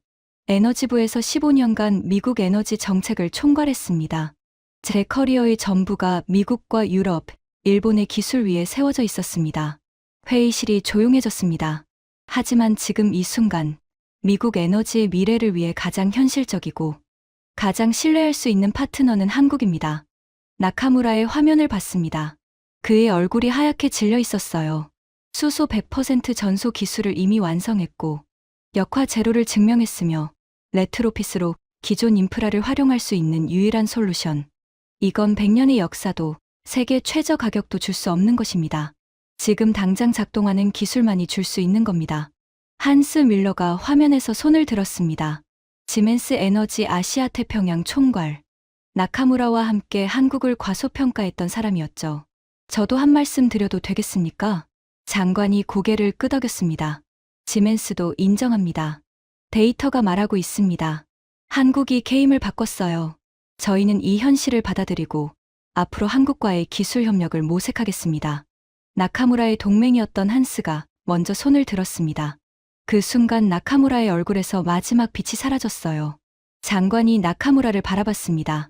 에너지부에서 15년간 미국 에너지 정책을 총괄했습니다. 제 커리어의 전부가 미국과 유럽, 일본의 기술 위에 세워져 있었습니다. 회의실이 조용해졌습니다. 하지만 지금 이 순간, 미국 에너지의 미래를 위해 가장 현실적이고 가장 신뢰할 수 있는 파트너는 한국입니다. 나카무라의 화면을 봤습니다. 그의 얼굴이 하얗게 질려 있었어요. 수소 100% 전소 기술을 이미 완성했고 역화 제로를 증명했으며 레트로핏으로 기존 인프라를 활용할 수 있는 유일한 솔루션. 이건 100년의 역사도 세계 최저 가격도 줄 수 없는 것입니다. 지금 당장 작동하는 기술만이 줄 수 있는 겁니다. 한스 밀러가 화면에서 손을 들었습니다. 지멘스 에너지 아시아 태평양 총괄. 나카무라와 함께 한국을 과소평가했던 사람이었죠. 저도 한 말씀 드려도 되겠습니까? 장관이 고개를 끄덕였습니다. 지멘스도 인정합니다. 데이터가 말하고 있습니다. 한국이 게임을 바꿨어요. 저희는 이 현실을 받아들이고 앞으로 한국과의 기술 협력을 모색하겠습니다. 나카무라의 동맹이었던 한스가 먼저 손을 들었습니다. 그 순간 나카무라의 얼굴에서 마지막 빛이 사라졌어요. 장관이 나카무라를 바라봤습니다.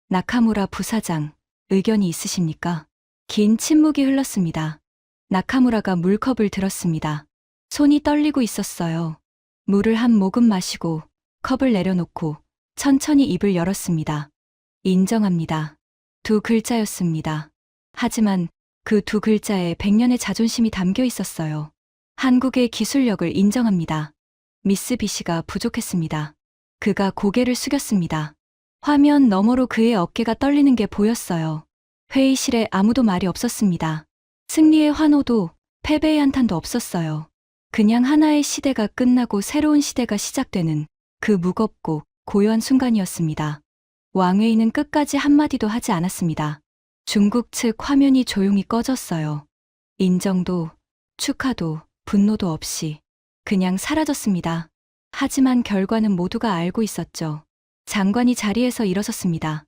나카무라 부사장, 의견이 있으십니까? 긴 침묵이 흘렀습니다. 나카무라가 물컵을 들었습니다. 손이 떨리고 있었어요. 물을 한 모금 마시고 컵을 내려놓고 천천히 입을 열었습니다. 인정합니다. 두 글자였습니다. 하지만 그 두 글자에 100년의 자존심이 담겨 있었어요. 한국의 기술력을 인정합니다. 미쓰비시가 부족했습니다. 그가 고개를 숙였습니다. 화면 너머로 그의 어깨가 떨리는 게 보였어요. 회의실에 아무도 말이 없었습니다. 승리의 환호도 패배의 한탄도 없었어요. 그냥 하나의 시대가 끝나고 새로운 시대가 시작되는 그 무겁고 고요한 순간이었습니다. 왕웨이는 끝까지 한마디도 하지 않았습니다. 중국 측 화면이 조용히 꺼졌어요. 인정도, 축하도, 분노도 없이 그냥 사라졌습니다. 하지만 결과는 모두가 알고 있었죠. 장관이 자리에서 일어섰습니다.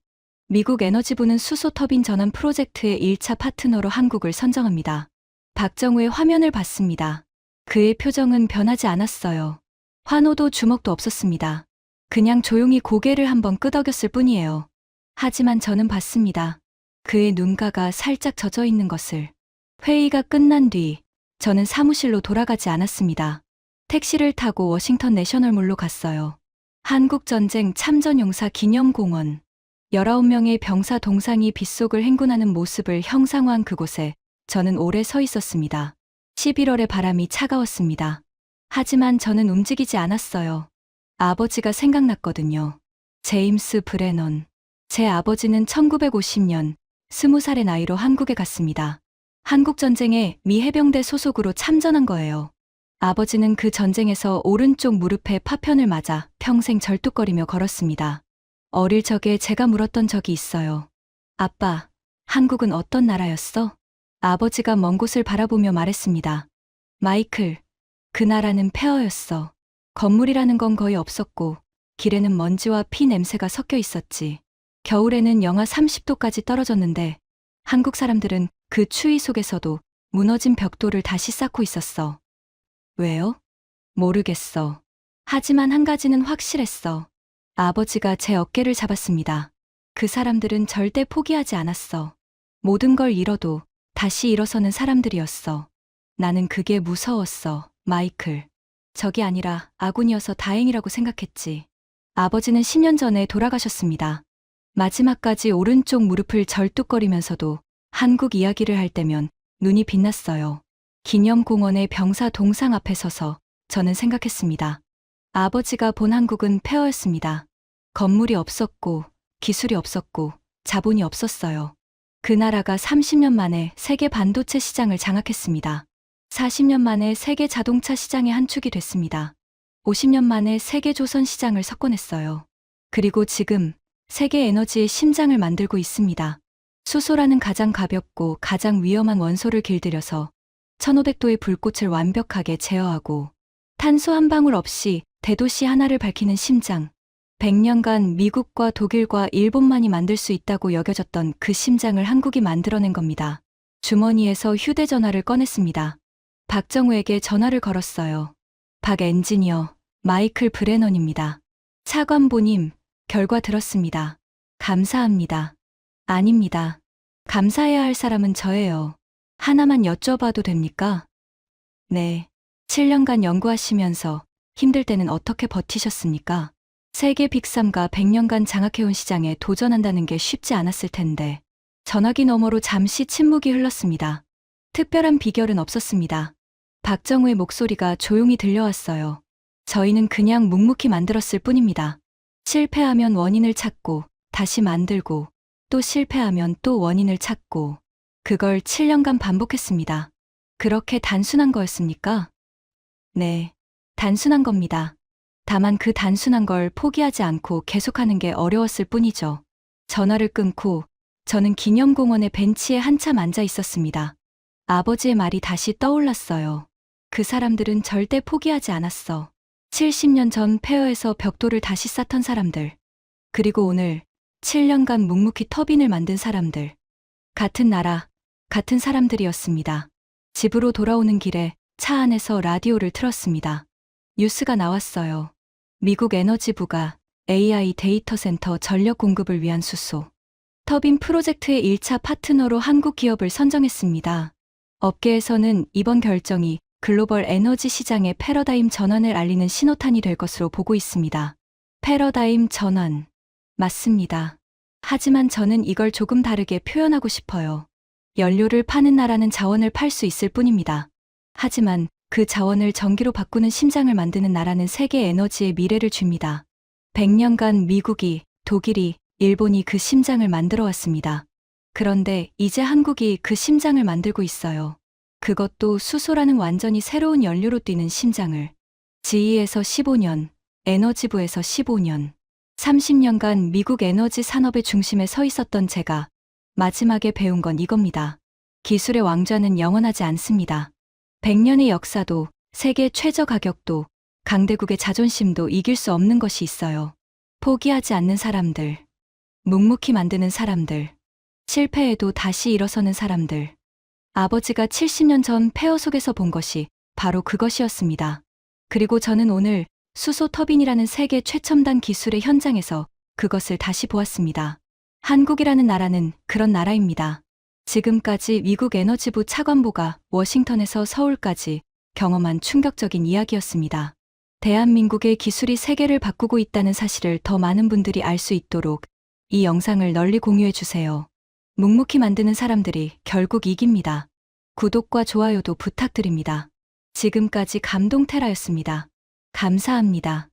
미국 에너지부는 수소 터빈 전환 프로젝트의 1차 파트너로 한국을 선정합니다. 박정우의 화면을 봤습니다. 그의 표정은 변하지 않았어요. 환호도 주먹도 없었습니다. 그냥 조용히 고개를 한번 끄덕였을 뿐이에요. 하지만 저는 봤습니다. 그의 눈가가 살짝 젖어 있는 것을. 회의가 끝난 뒤 저는 사무실로 돌아가지 않았습니다. 택시를 타고 워싱턴 내셔널몰로 갔어요. 한국전쟁 참전용사 기념공원. 19명의 병사 동상이 빗속을 행군하는 모습을 형상화한 그곳에 저는 오래 서 있었습니다. 11월의 바람이 차가웠습니다. 하지만 저는 움직이지 않았어요. 아버지가 생각났거든요. 제임스 브레넌. 제 아버지는 1950년 20살의 나이로 한국에 갔습니다. 한국전쟁에 미 해병대 소속으로 참전한 거예요. 아버지는 그 전쟁에서 오른쪽 무릎에 파편을 맞아 평생 절뚝거리며 걸었습니다. 어릴 적에 제가 물었던 적이 있어요. 아빠, 한국은 어떤 나라였어? 아버지가 먼 곳을 바라보며 말했습니다. 마이클, 그 나라는 폐허였어. 건물이라는 건 거의 없었고 길에는 먼지와 피 냄새가 섞여 있었지. 겨울에는 영하 30도까지 떨어졌는데 한국 사람들은 그 추위 속에서도 무너진 벽돌을 다시 쌓고 있었어. 왜요? 모르겠어. 하지만 한 가지는 확실했어. 아버지가 제 어깨를 잡았습니다. 그 사람들은 절대 포기하지 않았어. 모든 걸 잃어도 다시 일어서는 사람들이었어. 나는 그게 무서웠어, 마이클. 적이 아니라 아군이어서 다행이라고 생각했지. 아버지는 10년 전에 돌아가셨습니다. 마지막까지 오른쪽 무릎을 절뚝거리면서도 한국 이야기를 할 때면 눈이 빛났어요. 기념공원의 병사 동상 앞에 서서 저는 생각했습니다. 아버지가 본 한국은 폐허였습니다. 건물이 없었고 기술이 없었고 자본이 없었어요. 그 나라가 30년 만에 세계 반도체 시장을 장악했습니다. 40년 만에 세계 자동차 시장의 한 축이 됐습니다. 50년 만에 세계 조선 시장을 석권했어요. 그리고 지금 세계 에너지의 심장을 만들고 있습니다. 수소라는 가장 가볍고 가장 위험한 원소를 길들여서 1500도의 불꽃을 완벽하게 제어하고 탄소 한 방울 없이 대도시 하나를 밝히는 심장. 100년간 미국과 독일과 일본만이 만들 수 있다고 여겨졌던 그 심장을 한국이 만들어낸 겁니다. 주머니에서 휴대전화를 꺼냈습니다. 박정우에게 전화를 걸었어요. 박 엔지니어, 마이클 브레넌입니다. 차관보님, 결과 들었습니다. 감사합니다. 아닙니다. 감사해야 할 사람은 저예요. 하나만 여쭤봐도 됩니까? 네. 7년간 연구하시면서 힘들 때는 어떻게 버티셨습니까? 세계 빅3가 100년간 장악해온 시장에 도전한다는 게 쉽지 않았을 텐데. 전화기 너머로 잠시 침묵이 흘렀습니다. 특별한 비결은 없었습니다. 박정우의 목소리가 조용히 들려왔어요. 저희는 그냥 묵묵히 만들었을 뿐입니다. 실패하면 원인을 찾고 다시 만들고 또 실패하면 또 원인을 찾고 그걸 7년간 반복했습니다. 그렇게 단순한 거였습니까? 네, 단순한 겁니다. 다만 그 단순한 걸 포기하지 않고 계속하는 게 어려웠을 뿐이죠. 전화를 끊고 저는 기념공원의 벤치에 한참 앉아 있었습니다. 아버지의 말이 다시 떠올랐어요. 그 사람들은 절대 포기하지 않았어. 70년 전 폐허에서 벽돌을 다시 쌓던 사람들. 그리고 오늘 7년간 묵묵히 터빈을 만든 사람들. 같은 나라, 같은 사람들이었습니다. 집으로 돌아오는 길에 차 안에서 라디오를 틀었습니다. 뉴스가 나왔어요. 미국 에너지부가 AI 데이터 센터 전력 공급을 위한 수소 터빈 프로젝트의 1차 파트너로 한국 기업을 선정했습니다. 업계에서는 이번 결정이 글로벌 에너지 시장의 패러다임 전환을 알리는 신호탄이 될 것으로 보고 있습니다. 패러다임 전환. 맞습니다. 하지만 저는 이걸 조금 다르게 표현하고 싶어요. 연료를 파는 나라는 자원을 팔 수 있을 뿐입니다. 하지만 그 자원을 전기로 바꾸는 심장을 만드는 나라는 세계 에너지의 미래를 줍니다. 100년간 미국이, 독일이, 일본이 그 심장을 만들어 왔습니다. 그런데 이제 한국이 그 심장을 만들고 있어요. 그것도 수소라는 완전히 새로운 연료로 뛰는 심장을. GE에서 15년, 에너지부에서 15년, 30년간 미국 에너지 산업의 중심에 서 있었던 제가 마지막에 배운 건 이겁니다. 기술의 왕좌는 영원하지 않습니다. 100년의 역사도, 세계 최저 가격도, 강대국의 자존심도 이길 수 없는 것이 있어요. 포기하지 않는 사람들, 묵묵히 만드는 사람들, 실패해도 다시 일어서는 사람들. 아버지가 70년 전 폐허 속에서 본 것이 바로 그것이었습니다. 그리고 저는 오늘 수소 터빈이라는 세계 최첨단 기술의 현장에서 그것을 다시 보았습니다. 한국이라는 나라는 그런 나라입니다. 지금까지 미국 에너지부 차관보가 워싱턴에서 서울까지 경험한 충격적인 이야기였습니다. 대한민국의 기술이 세계를 바꾸고 있다는 사실을 더 많은 분들이 알 수 있도록 이 영상을 널리 공유해 주세요. 묵묵히 만드는 사람들이 결국 이깁니다. 구독과 좋아요도 부탁드립니다. 지금까지 감동테라였습니다. 감사합니다.